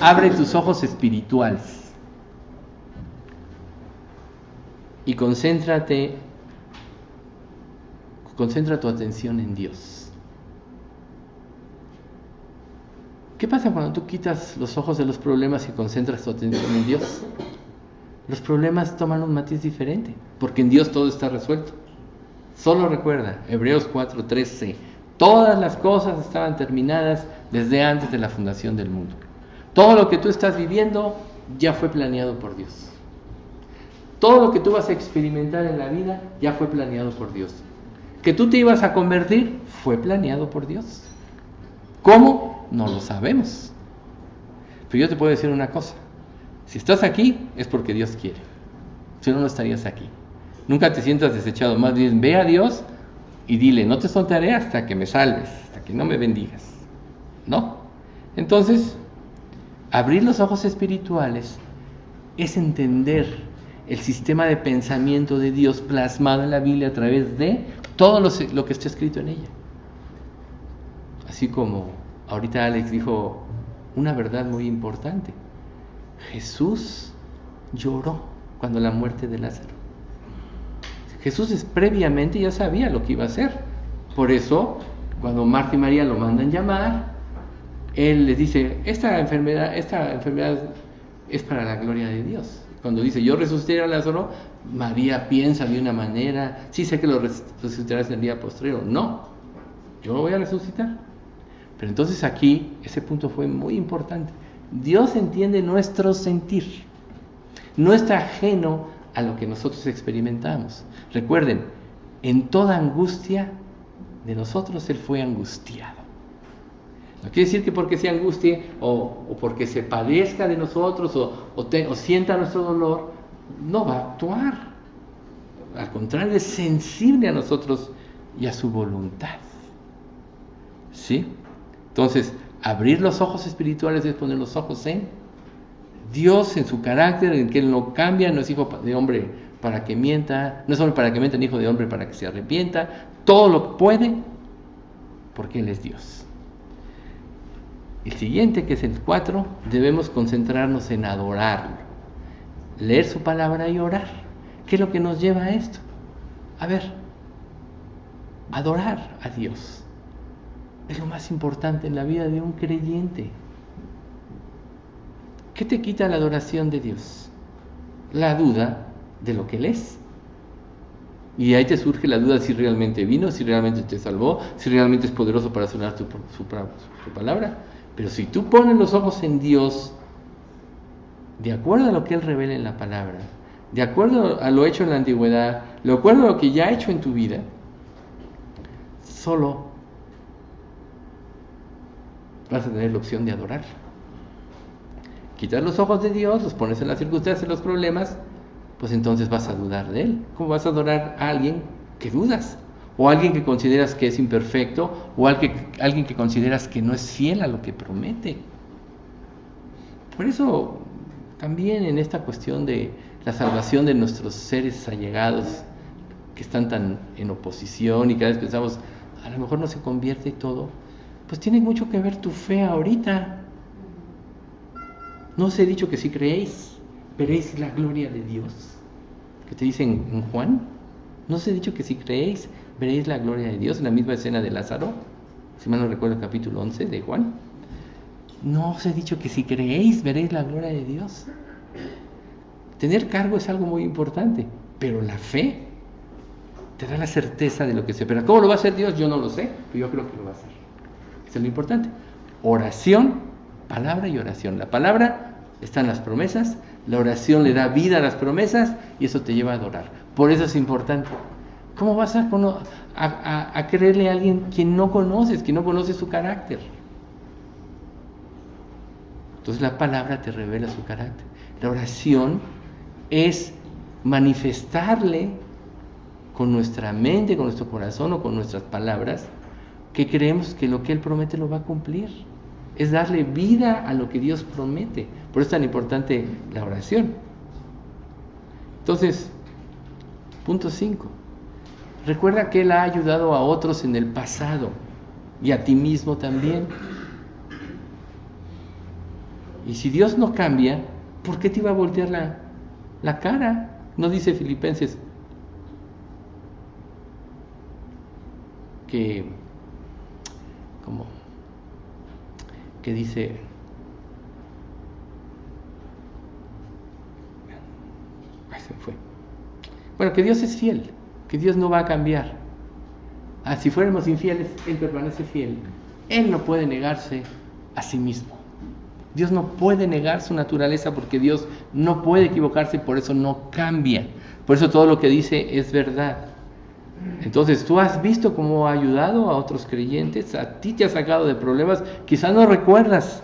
Abre tus ojos espirituales y concentra tu atención en Dios. ¿Qué pasa cuando tú quitas los ojos de los problemas y concentras tu atención en Dios? Los problemas toman un matiz diferente, porque en Dios todo está resuelto. Solo recuerda, Hebreos 4:13, todas las cosas estaban terminadas desde antes de la fundación del mundo. Todo lo que tú estás viviendo ya fue planeado por Dios. Todo lo que tú vas a experimentar en la vida ya fue planeado por Dios. Que tú te ibas a convertir fue planeado por Dios. ¿Cómo? No lo sabemos. Pero yo te puedo decir una cosa. Si estás aquí es porque Dios quiere. Si no, no estarías aquí. Nunca te sientas desechado. Más bien, ve a Dios y dile, no te soltaré hasta que me salves, hasta que no me bendigas. ¿No? Entonces, abrir los ojos espirituales es entender el sistema de pensamiento de Dios plasmado en la Biblia a través de todo lo que está escrito en ella. Así como ahorita Alex dijo una verdad muy importante. Jesús lloró cuando la muerte de Lázaro. Jesús previamente ya sabía lo que iba a hacer. Por eso, cuando Marta y María lo mandan llamar, Él les dice, esta enfermedad es para la gloria de Dios. Cuando dice, yo resucité a Lázaro, María piensa de una manera, sí sé que lo resucitarás en el día postrero. No, yo lo voy a resucitar. Pero entonces aquí, ese punto fue muy importante. Dios entiende nuestro sentir. No está ajeno a lo que nosotros experimentamos. Recuerden, en toda angustia de nosotros Él fue angustiado. No quiere decir que porque se angustie o porque se padezca de nosotros o sienta nuestro dolor, no va a actuar. Al contrario, es sensible a nosotros y a su voluntad. ¿Sí? Entonces, abrir los ojos espirituales es poner los ojos en Dios, en su carácter, en que Él no cambia, no es hijo de hombre para que mienta, no es hombre para que mienta, ni hijo de hombre para que se arrepienta. Todo lo que puede, porque Él es Dios. El siguiente, que es el 4, debemos concentrarnos en adorarlo, leer su palabra y orar. ¿Qué es lo que nos lleva a esto? A ver, adorar a Dios es lo más importante en la vida de un creyente. ¿Qué te quita la adoración de Dios? La duda de lo que Él es. Y ahí te surge la duda si realmente vino, si realmente te salvó, si realmente es poderoso para sonar su palabra. Pero si tú pones los ojos en Dios, de acuerdo a lo que Él revela en la palabra, de acuerdo a lo hecho en la antigüedad, de acuerdo a lo que ya ha hecho en tu vida, solo vas a tener la opción de adorar. Quitar los ojos de Dios, los pones en las circunstancias, en los problemas, pues entonces vas a dudar de Él. ¿Cómo vas a adorar a alguien que dudas? O a alguien que consideras que es imperfecto, o a alguien que consideras que no es fiel a lo que promete. Por eso, también en esta cuestión de la salvación de nuestros seres allegados, que están tan en oposición y cada vez pensamos, a lo mejor no se convierte y todo, pues tiene mucho que ver tu fe ahorita. ¿No os he dicho que si creéis, veréis la gloria de Dios? ¿Qué te dicen en Juan? ¿No os he dicho que si creéis, veréis la gloria de Dios? En la misma escena de Lázaro, si mal no recuerdo el capítulo 11 de Juan. ¿No os he dicho que si creéis, veréis la gloria de Dios? Tener cargo es algo muy importante, pero la fe te da la certeza de lo que se espera. ¿Cómo lo va a hacer Dios? Yo no lo sé, pero yo creo que lo va a hacer. Eso es lo importante. Oración, palabra y oración. La palabra está en las promesas, la oración le da vida a las promesas y eso te lleva a adorar. Por eso es importante. ¿Cómo vas a creerle a alguien que no conoces, que no conoce su carácter? Entonces la palabra te revela su carácter. La oración es manifestarle con nuestra mente, con nuestro corazón o con nuestras palabras que creemos que lo que Él promete lo va a cumplir. Es darle vida a lo que Dios promete. Por eso es tan importante la oración. Entonces, punto 5. Recuerda que Él ha ayudado a otros en el pasado y a ti mismo también. Y si Dios no cambia, ¿por qué te iba a voltear la cara? ¿No dice Filipenses que dice se me fue? Bueno, que Dios es fiel, que Dios no va a cambiar. Si fuéramos infieles, Él permanece fiel. Él no puede negarse a sí mismo. Dios no puede negar su naturaleza porque Dios no puede equivocarse, por eso no cambia. Por eso todo lo que dice es verdad. Entonces tú has visto cómo ha ayudado a otros creyentes, a ti te ha sacado de problemas, quizás no recuerdas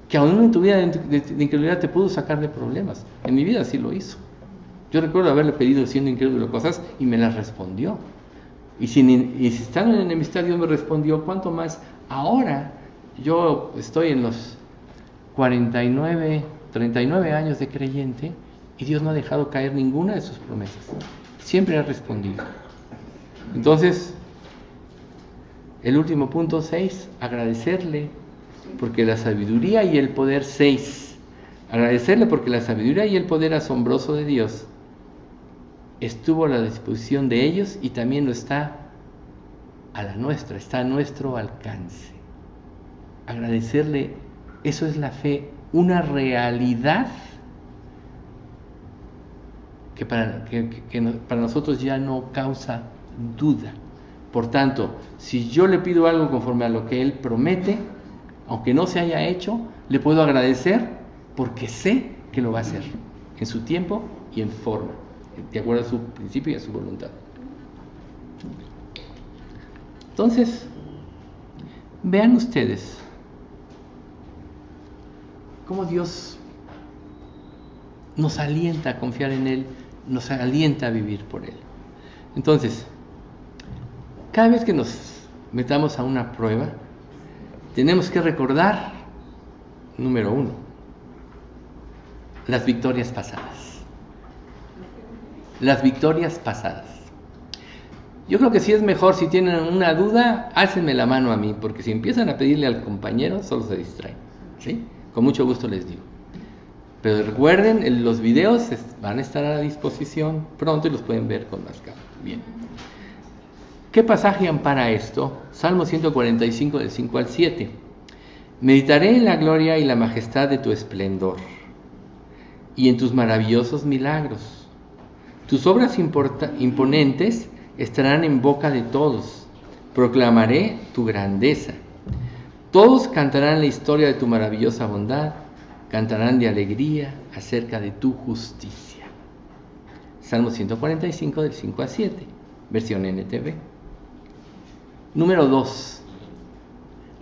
que aún en tu vida de incredulidad te pudo sacar de problemas. En mi vida sí lo hizo. Yo recuerdo haberle pedido siendo incrédulo cosas y me las respondió. Y si estando en enemistad Dios me respondió, ¿cuánto más ahora? Yo estoy en los 39 años de creyente y Dios no ha dejado caer ninguna de sus promesas. Siempre ha respondido. Entonces, el último punto 6, agradecerle porque la sabiduría y el poder 6. Agradecerle porque la sabiduría y el poder asombroso de Dios estuvo a la disposición de ellos y también lo está a la nuestra, está a nuestro alcance. agradecerle, eso es la fe, una realidad que para nosotros ya no causa duda. Por tanto, si yo le pido algo conforme a lo que Él promete, aunque no se haya hecho, le puedo agradecer porque sé que lo va a hacer en su tiempo y en forma, de acuerdo a su principio y a su voluntad. Entonces, vean ustedes cómo Dios nos alienta a confiar en Él, nos alienta a vivir por Él. Entonces, cada vez que nos metamos a una prueba, tenemos que recordar, número 1, las victorias pasadas. Las victorias pasadas. Yo creo que sí es mejor, si tienen una duda, álcenme la mano a mí, porque si empiezan a pedirle al compañero, solo se distraen, ¿sí? Con mucho gusto les digo. Pero recuerden, los videos van a estar a disposición pronto y los pueden ver con más calma. Bien. ¿Qué pasaje ampara esto? Salmo 145, del 5 al 7. Meditaré en la gloria y la majestad de tu esplendor y en tus maravillosos milagros. Tus obras imponentes estarán en boca de todos. Proclamaré tu grandeza. Todos cantarán la historia de tu maravillosa bondad, cantarán de alegría acerca de tu justicia. Salmo 145, del 5 a 7, versión NTV. Número 2.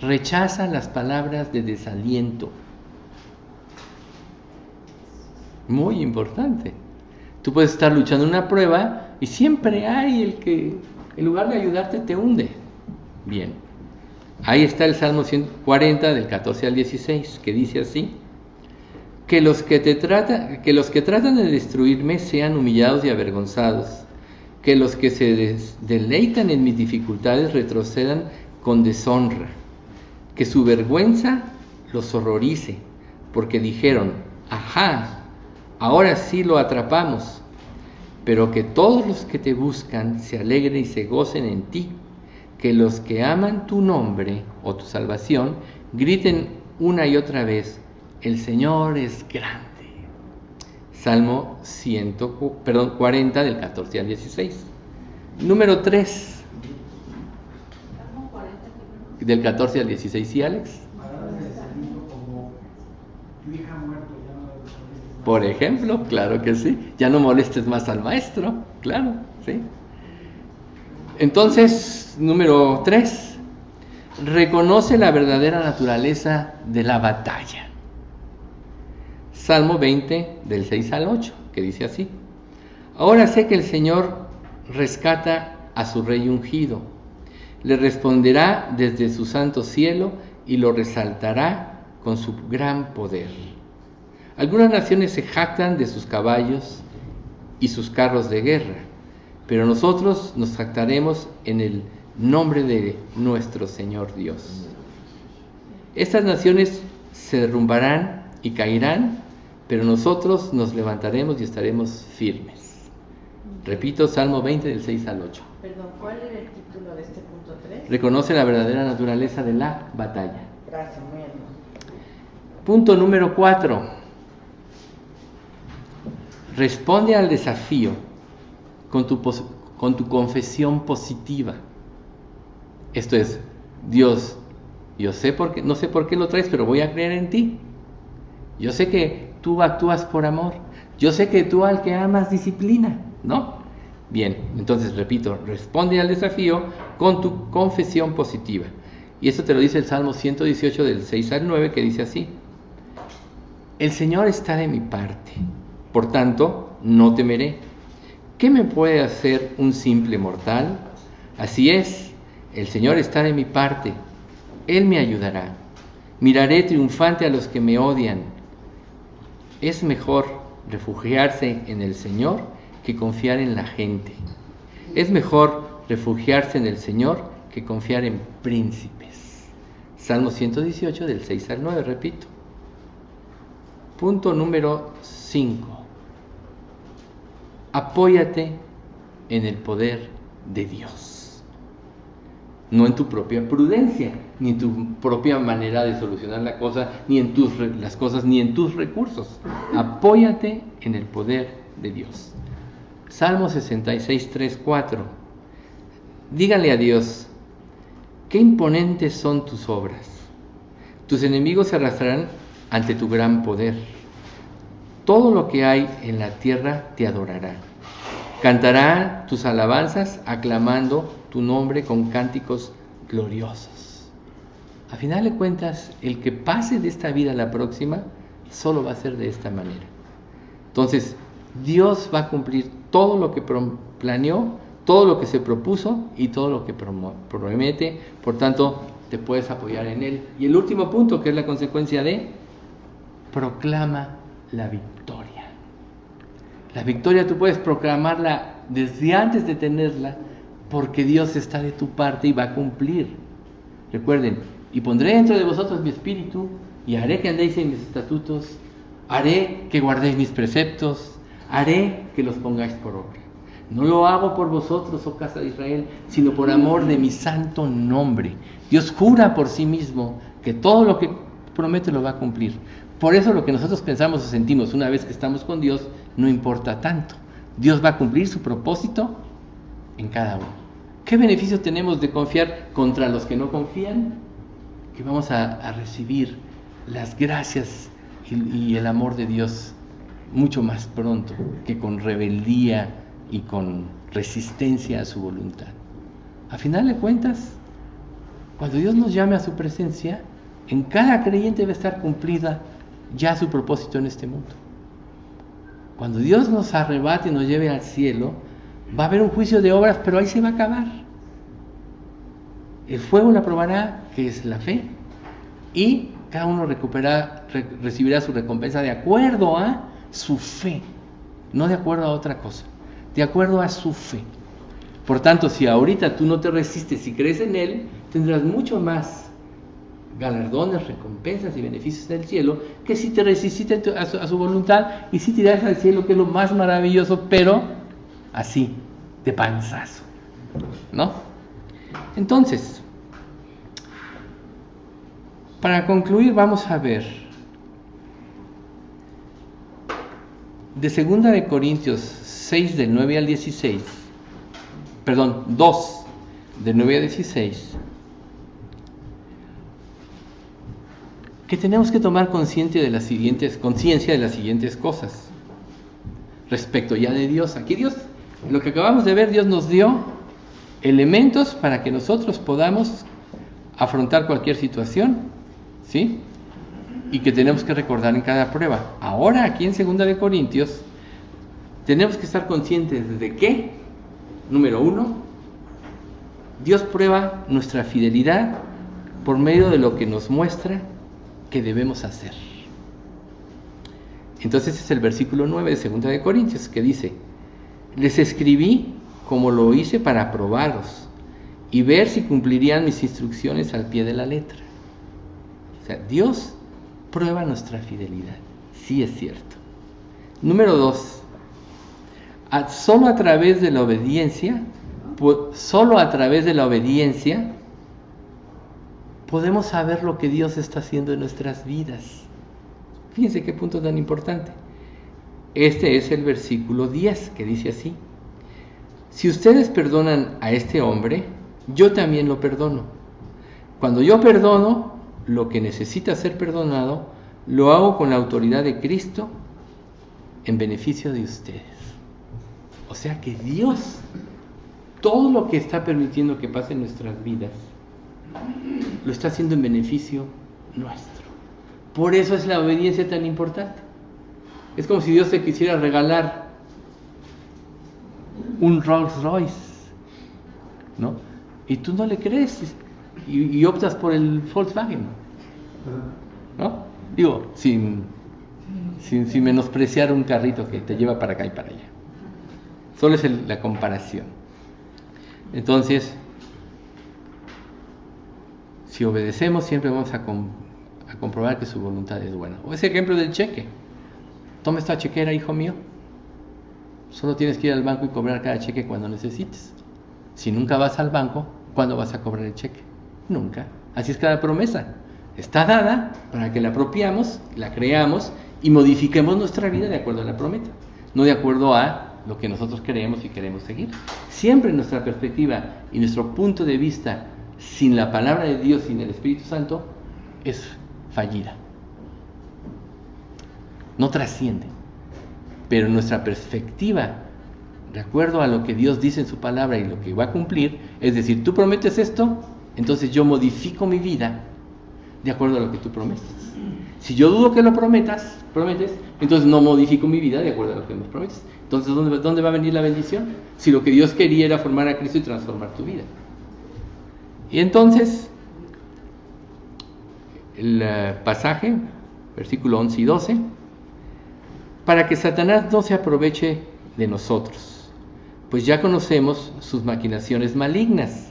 Rechaza las palabras de desaliento. Muy importante. Tú puedes estar luchando una prueba y siempre hay el que, en lugar de ayudarte, te hunde. Bien. Ahí está el Salmo 140, del 14 al 16, que dice así: que los que tratan de destruirme sean humillados y avergonzados, que los que se deleitan en mis dificultades retrocedan con deshonra, que su vergüenza los horrorice, porque dijeron: ajá, ahora sí lo atrapamos. Pero que todos los que te buscan se alegren y se gocen en ti, que los que aman tu nombre o tu salvación griten una y otra vez: el Señor es grande. Salmo 40, del 14 al 16. Número 3. Salmo 40, Del 14 al 16, ¿sí, Alex? Por ejemplo, claro que sí. Ya no molestes más al maestro, claro, sí. Entonces, número 3. Reconoce la verdadera naturaleza de la batalla. Salmo 20, del 6 al 8, que dice así: ahora sé que el Señor rescata a su rey ungido, le responderá desde su santo cielo y lo resaltará con su gran poder. Algunas naciones se jactan de sus caballos y sus carros de guerra, pero nosotros nos jactaremos en el nombre de nuestro Señor Dios. Estas naciones se derrumbarán y caerán, pero nosotros nos levantaremos y estaremos firmes. Repito, Salmo 20, del 6 al 8. Perdón, ¿cuál era el título de este punto 3? Reconoce la verdadera naturaleza de la batalla. Gracias, muy hermoso. Punto número 4. Responde al desafío con tu confesión positiva. Esto es: Dios, yo sé no sé por qué lo traes, pero voy a creer en ti. Yo sé que tú actúas por amor. Yo sé que tú al que amas disciplina, ¿no? Bien, entonces repito, responde al desafío con tu confesión positiva. Y esto te lo dice el Salmo 118, del 6 al 9, que dice así: el Señor está de mi parte, por tanto, no temeré. ¿Qué me puede hacer un simple mortal? Así es, el Señor está de mi parte, Él me ayudará. Miraré triunfante a los que me odian. Es mejor refugiarse en el Señor que confiar en la gente. Es mejor refugiarse en el Señor que confiar en príncipes. Salmo 118, del 6 al 9, repito. Punto número 5. Apóyate en el poder de Dios. no en tu propia prudencia, ni en tu propia manera de solucionar la cosa, ni en las cosas, ni en tus recursos. Apóyate en el poder de Dios. Salmo 66, 3, 4. Díganle a Dios: qué imponentes son tus obras. Tus enemigos se arrastrarán ante tu gran poder. Todo lo que hay en la tierra te adorará. Cantará tus alabanzas aclamando tu nombre con cánticos gloriosos. A final de cuentas, el que pase de esta vida a la próxima solo va a ser de esta manera. Entonces, Dios va a cumplir todo lo que planeó, todo lo que se propuso y todo lo que promete. Por tanto, te puedes apoyar en Él. Y el último punto, que es la consecuencia de: proclama la victoria. La victoria tú puedes proclamarla desde antes de tenerla, porque Dios está de tu parte y va a cumplir. Recuerden: y pondré dentro de vosotros mi espíritu, y haré que andéis en mis estatutos, haré que guardéis mis preceptos, haré que los pongáis por obra. No lo hago por vosotros, oh casa de Israel, sino por amor de mi santo nombre. Dios jura por sí mismo que todo lo que promete lo va a cumplir. Por eso lo que nosotros pensamos o sentimos una vez que estamos con Dios no importa tanto. Dios va a cumplir su propósito en cada uno. ¿Qué beneficio tenemos de confiar contra los que no confían? Que vamos a recibir las gracias y el amor de Dios mucho más pronto que con rebeldía y con resistencia a su voluntad. A final de cuentas, cuando Dios nos llame a su presencia, en cada creyente va a estar cumplida ya su propósito en este mundo. Cuando Dios nos arrebate y nos lleve al cielo, va a haber un juicio de obras, pero ahí se va a acabar. El fuego la probará, que es la fe, y cada uno recibirá su recompensa de acuerdo a su fe, no de acuerdo a otra cosa, de acuerdo a su fe. Por tanto, si ahorita tú no te resistes y crees en Él, tendrás mucho más galardones, recompensas y beneficios del cielo, que si te resistes a su voluntad y si te irás al cielo, que es lo más maravilloso, pero así, de panzazo, ¿no? Entonces, para concluir, vamos a ver de 2 de Corintios 6, del 9 al 16, 2, del 9 al 16, que tenemos que tomar conciencia de las siguientes cosas respecto ya de Dios. Aquí Dios, en lo que acabamos de ver, Dios nos dio elementos para que nosotros podamos afrontar cualquier situación, ¿sí? Y que tenemos que recordar en cada prueba. Ahora, aquí en 2 de Corintios, tenemos que estar conscientes de que, número 1, Dios prueba nuestra fidelidad por medio de lo que nos muestra que debemos hacer. Entonces es el versículo 9 de 2 de Corintios, que dice: les escribí como lo hice para probaros y ver si cumplirían mis instrucciones al pie de la letra. O sea, Dios prueba nuestra fidelidad, sí es cierto. Número 2, solo a través de la obediencia podemos saber lo que Dios está haciendo en nuestras vidas. Fíjense qué punto tan importante. Este es el versículo 10, que dice así: si ustedes perdonan a este hombre, yo también lo perdono. Cuando yo perdono lo que necesita ser perdonado, lo hago con la autoridad de Cristo en beneficio de ustedes. O sea que Dios, todo lo que está permitiendo que pase en nuestras vidas, lo está haciendo en beneficio nuestro. Por eso es la obediencia tan importante. Es como si Dios te quisiera regalar un Rolls Royce, ¿no? Y tú no le crees y optas por el Volkswagen, ¿no? Digo, sin menospreciar un carrito que te lleva para acá y para allá. Solo es la comparación. Entonces, si obedecemos, siempre vamos a comprobar que su voluntad es buena. O ese ejemplo del cheque: toma esta chequera, hijo mío. Solo tienes que ir al banco y cobrar cada cheque cuando necesites. Si nunca vas al banco, ¿cuándo vas a cobrar el cheque? Nunca. Así es cada promesa. Está dada para que la apropiamos, la creamos y modifiquemos nuestra vida de acuerdo a la promesa, no de acuerdo a lo que nosotros creemos y queremos seguir. Siempre nuestra perspectiva y nuestro punto de vista sin la palabra de Dios, sin el Espíritu Santo, es fallida. No trasciende. Pero nuestra perspectiva, de acuerdo a lo que Dios dice en su palabra y lo que va a cumplir, es decir, tú prometes esto, entonces yo modifico mi vida de acuerdo a lo que tú prometes. Si yo dudo que lo prometes, entonces no modifico mi vida de acuerdo a lo que me prometes. Entonces, ¿dónde va a venir la bendición? Si lo que Dios quería era formar a Cristo y transformar tu vida. Y entonces, el pasaje, versículo 11 y 12, para que Satanás no se aproveche de nosotros, pues ya conocemos sus maquinaciones malignas.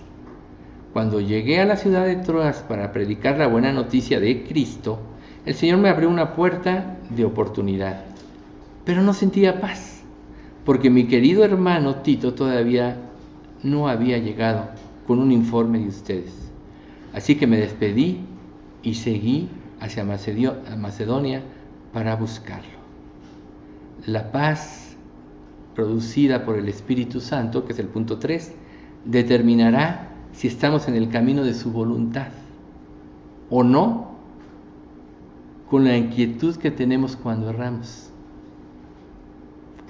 Cuando llegué a la ciudad de Troas para predicar la buena noticia de Cristo, el Señor me abrió una puerta de oportunidad, pero no sentía paz, porque mi querido hermano Tito todavía no había llegado con un informe de ustedes. Así que me despedí y seguí hacia Macedonia para buscarlo. La paz producida por el Espíritu Santo, que es el punto 3, determinará si estamos en el camino de su voluntad o no, con la inquietud que tenemos cuando erramos,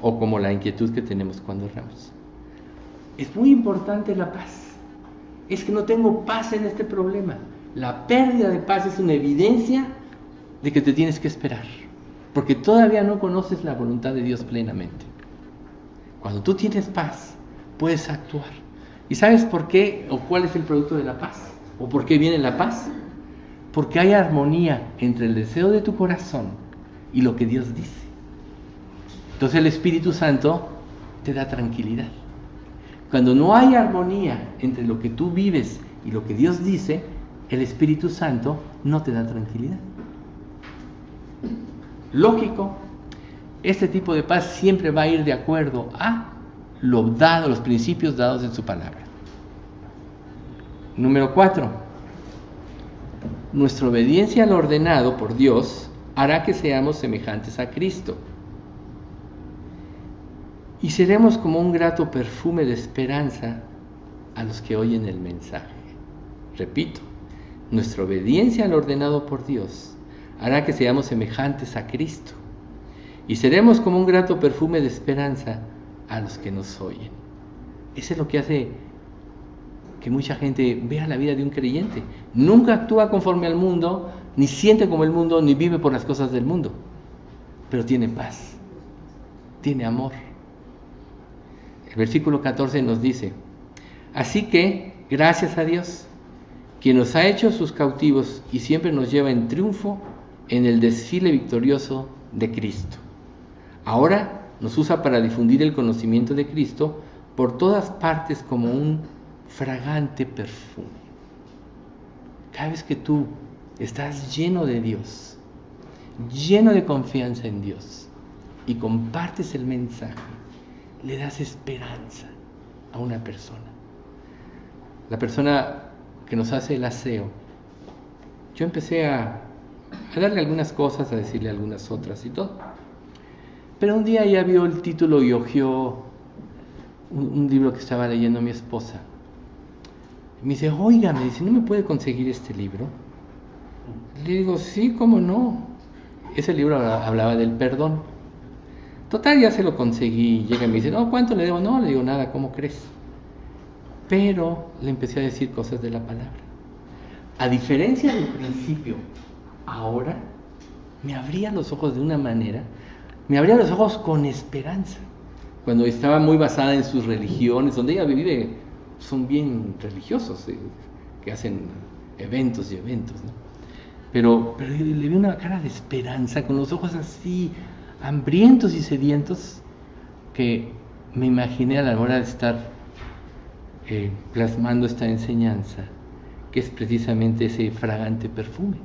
o como la inquietud que tenemos cuando erramos. Es muy importante la paz. Es que no tengo paz en este problema. La pérdida de paz es una evidencia de que te tienes que esperar, porque todavía no conoces la voluntad de Dios plenamente. Cuando tú tienes paz, puedes actuar. ¿Y sabes por qué o cuál es el producto de la paz? ¿O por qué viene la paz? Porque hay armonía entre el deseo de tu corazón y lo que Dios dice. Entonces el Espíritu Santo te da tranquilidad. Cuando no hay armonía entre lo que tú vives y lo que Dios dice, el Espíritu Santo no te da tranquilidad. Lógico, este tipo de paz siempre va a ir de acuerdo a lo dado, los principios dados en su palabra. Número 4. Nuestra obediencia al ordenado por Dios hará que seamos semejantes a Cristo. Y seremos como un grato perfume de esperanza a los que oyen el mensaje. Repito, nuestra obediencia al ordenado por Dios hará que seamos semejantes a Cristo. Y seremos como un grato perfume de esperanza a los que nos oyen. Eso es lo que hace que mucha gente vea la vida de un creyente. Nunca actúa conforme al mundo, ni siente como el mundo, ni vive por las cosas del mundo. Pero tiene paz, tiene amor. El versículo 14 nos dice: así que, gracias a Dios, quien nos ha hecho sus cautivos y siempre nos lleva en triunfo en el desfile victorioso de Cristo. Ahora nos usa para difundir el conocimiento de Cristo por todas partes como un fragante perfume. Cada vez que tú estás lleno de Dios, lleno de confianza en Dios, y compartes el mensaje, le das esperanza a una persona. La persona que nos hace el aseo, yo empecé a darle algunas cosas, a decirle algunas otras y todo. Pero un día ella vio el título y hojeó un libro que estaba leyendo mi esposa. Me dice: oiga, me dice, ¿no me puede conseguir este libro? Le digo: sí, ¿cómo no? Ese libro hablaba del perdón. Total, ya se lo conseguí. Llega y me dice: no, ¿cuánto le debo? No, le digo: nada, ¿cómo crees? Pero le empecé a decir cosas de la palabra. A diferencia del principio, ahora me abría los ojos de una manera, me abría los ojos con esperanza. Cuando estaba muy basada en sus religiones, donde ella vive, son bien religiosos, que hacen eventos y eventos, ¿no? Pero le vi una cara de esperanza, con los ojos así, hambrientos y sedientos, que me imaginé a la hora de estar plasmando esta enseñanza, que es precisamente ese fragante perfume,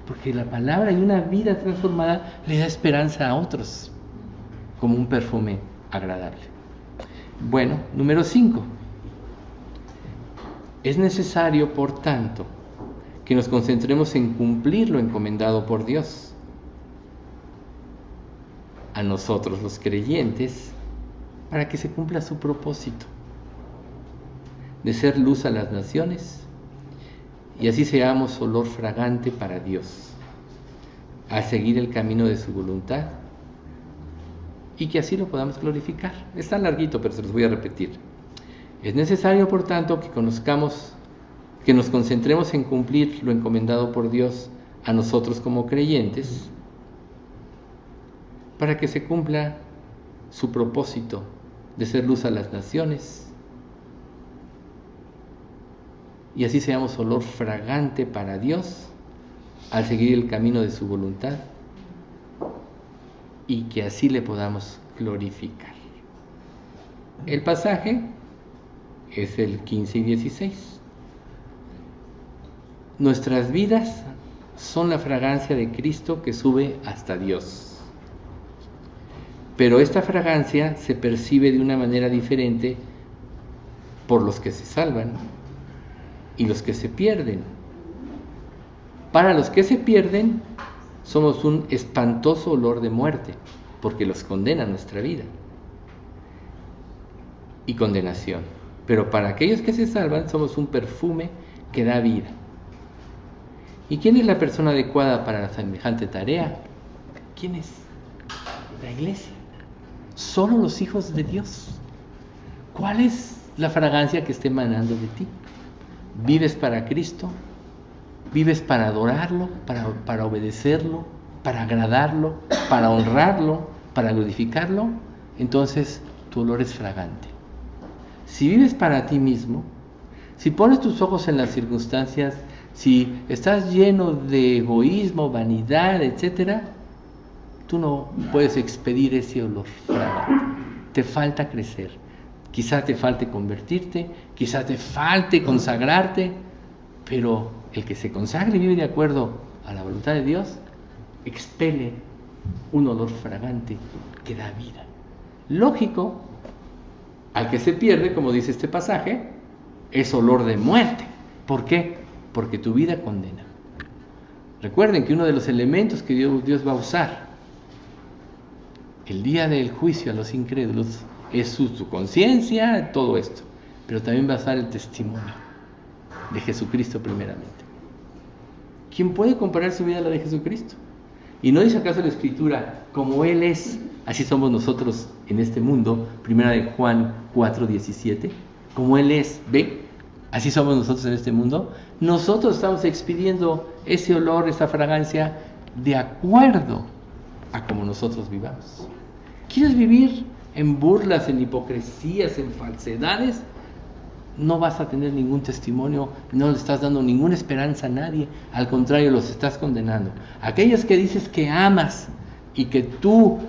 porque la palabra y una vida transformada le da esperanza a otros, como un perfume agradable. Bueno, número 5. Es necesario, por tanto, que nos concentremos en cumplir lo encomendado por Dios a nosotros los creyentes, para que se cumpla su propósito de ser luz a las naciones y así seamos olor fragante para Dios al seguir el camino de su voluntad y que así lo podamos glorificar. Está larguito, pero se los voy a repetir. Es necesario, por tanto, que nos concentremos en cumplir lo encomendado por Dios a nosotros como creyentes, para que se cumpla su propósito de ser luz a las naciones y así seamos olor fragante para Dios al seguir el camino de su voluntad y que así le podamos glorificar. El pasaje es el 15 y 16. Nuestras vidas son la fragancia de Cristo que sube hasta Dios. Pero esta fragancia se percibe de una manera diferente por los que se salvan y los que se pierden. Para los que se pierden, somos un espantoso olor de muerte, porque los condena nuestra vida y condenación. Pero para aquellos que se salvan, somos un perfume que da vida. ¿Y quién es la persona adecuada para semejante tarea? ¿Quién es? La iglesia. Solo los hijos de Dios. ¿Cuál es la fragancia que esté emanando de ti? ¿Vives para Cristo? ¿Vives para adorarlo, para obedecerlo, para agradarlo, para honrarlo, para glorificarlo? Entonces tu olor es fragante. Si vives para ti mismo, si pones tus ojos en las circunstancias, si estás lleno de egoísmo, vanidad, etc., tú no puedes expedir ese olor fragante. Te falta crecer. Quizás te falte convertirte, quizás te falte consagrarte, pero el que se consagre y vive de acuerdo a la voluntad de Dios, expele un olor fragante que da vida. Lógico, al que se pierde, como dice este pasaje, es olor de muerte. ¿Por qué? Porque tu vida condena. Recuerden que uno de los elementos que Dios va a usar el día del juicio a los incrédulos es su conciencia, todo esto, pero también va a usar el testimonio de Jesucristo primeramente. ¿Quién puede comparar su vida a la de Jesucristo? ¿Y no dice acaso la Escritura, como Él es, así somos nosotros en este mundo? Primera de Juan 4:17. Como Él es, ¿ve? Así somos nosotros en este mundo. Nosotros estamos expidiendo ese olor, esa fragancia, de acuerdo a como nosotros vivamos. ¿Quieres vivir en burlas, en hipocresías, en falsedades? No vas a tener ningún testimonio, no le estás dando ninguna esperanza a nadie, al contrario, los estás condenando. Aquellos que dices que amas y que tú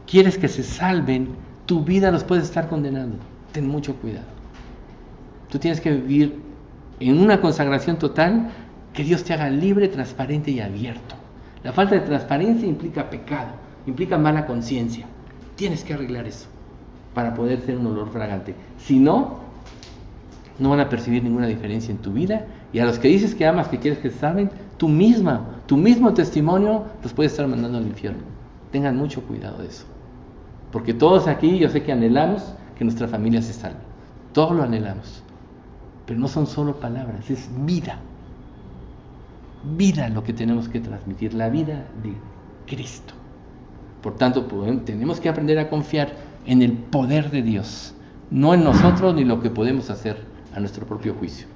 quieres que se salven, tu vida los puede estar condenando. Ten mucho cuidado. Tú tienes que vivir en una consagración total, que Dios te haga libre, transparente y abierto. La falta de transparencia implica pecado, implica mala conciencia. Tienes que arreglar eso para poder ser un olor fragante. Si no, no van a percibir ninguna diferencia en tu vida, y a los que dices que amas, que quieres que se salven, tu mismo testimonio los puede estar mandando al infierno. Tengan mucho cuidado de eso, porque todos aquí, yo sé que anhelamos que nuestra familia se salve, todos lo anhelamos, pero no son solo palabras, es vida lo que tenemos que transmitir, la vida de Cristo. Por tanto, tenemos que aprender a confiar en el poder de Dios, no en nosotros ni lo que podemos hacer a nuestro propio juicio.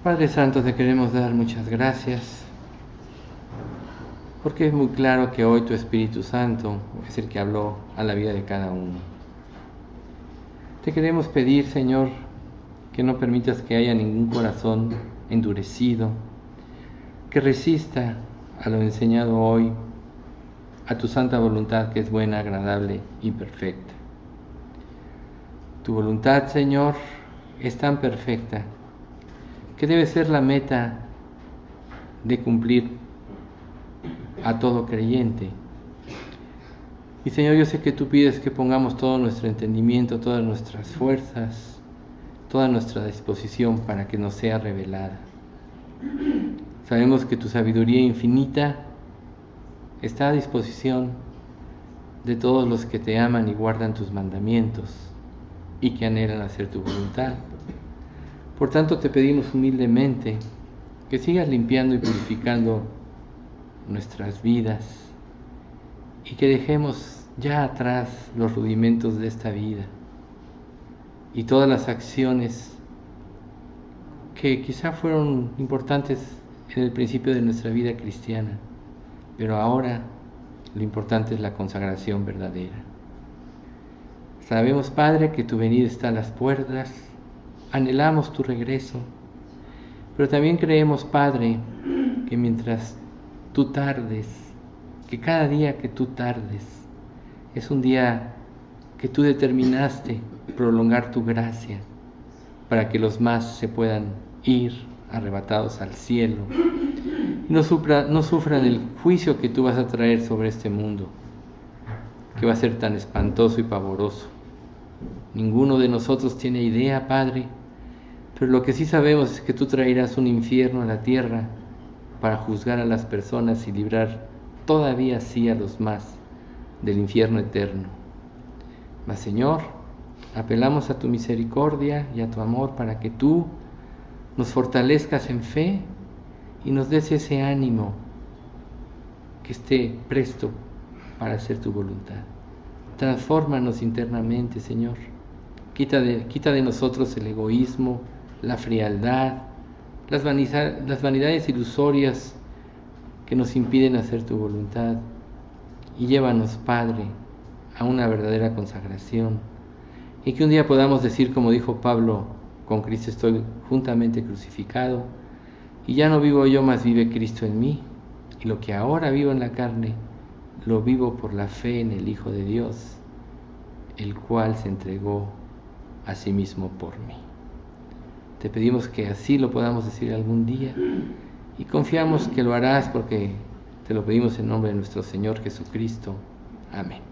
Padre Santo, te queremos dar muchas gracias, porque es muy claro que hoy tu Espíritu Santo es el que habló a la vida de cada uno. Te queremos pedir, Señor, que no permitas que haya ningún corazón endurecido, que resista a lo enseñado hoy, a tu santa voluntad, que es buena, agradable y perfecta. Tu voluntad, Señor, es tan perfecta que debe ser la meta de cumplir a todo creyente. Y Señor, yo sé que tú pides que pongamos todo nuestro entendimiento, todas nuestras fuerzas, toda nuestra disposición para que nos sea revelada. Sabemos que tu sabiduría infinita está a disposición de todos los que te aman y guardan tus mandamientos y que anhelan hacer tu voluntad. Por tanto, te pedimos humildemente que sigas limpiando y purificando nuestras vidas y que dejemos ya atrás los rudimentos de esta vida y todas las acciones que quizá fueron importantes en el principio de nuestra vida cristiana, pero ahora lo importante es la consagración verdadera. Sabemos, Padre, que tu venida está a las puertas, anhelamos tu regreso, pero también creemos, Padre, que mientras tú tardes, que cada día que tú tardes es un día que tú determinaste prolongar tu gracia para que los más se puedan ir arrebatados al cielo y no sufran el juicio que tú vas a traer sobre este mundo, que va a ser tan espantoso y pavoroso. Ninguno de nosotros tiene idea, Padre, pero lo que sí sabemos es que tú traerás un infierno a la tierra para juzgar a las personas y librar todavía sí a los más del infierno eterno. Mas, Señor, apelamos a tu misericordia y a tu amor para que tú nos fortalezcas en fe y nos des ese ánimo que esté presto para hacer tu voluntad. Transfórmanos internamente, Señor. Quita de nosotros el egoísmo, la frialdad, las vanidades ilusorias que nos impiden hacer tu voluntad. Y llévanos, Padre, a una verdadera consagración. Y que un día podamos decir, como dijo Pablo, con Cristo estoy juntamente crucificado, y ya no vivo yo, mas vive Cristo en mí. Y lo que ahora vivo en la carne, lo vivo por la fe en el Hijo de Dios, el cual se entregó a sí mismo por mí. Te pedimos que así lo podamos decir algún día y confiamos que lo harás porque te lo pedimos en nombre de nuestro Señor Jesucristo. Amén.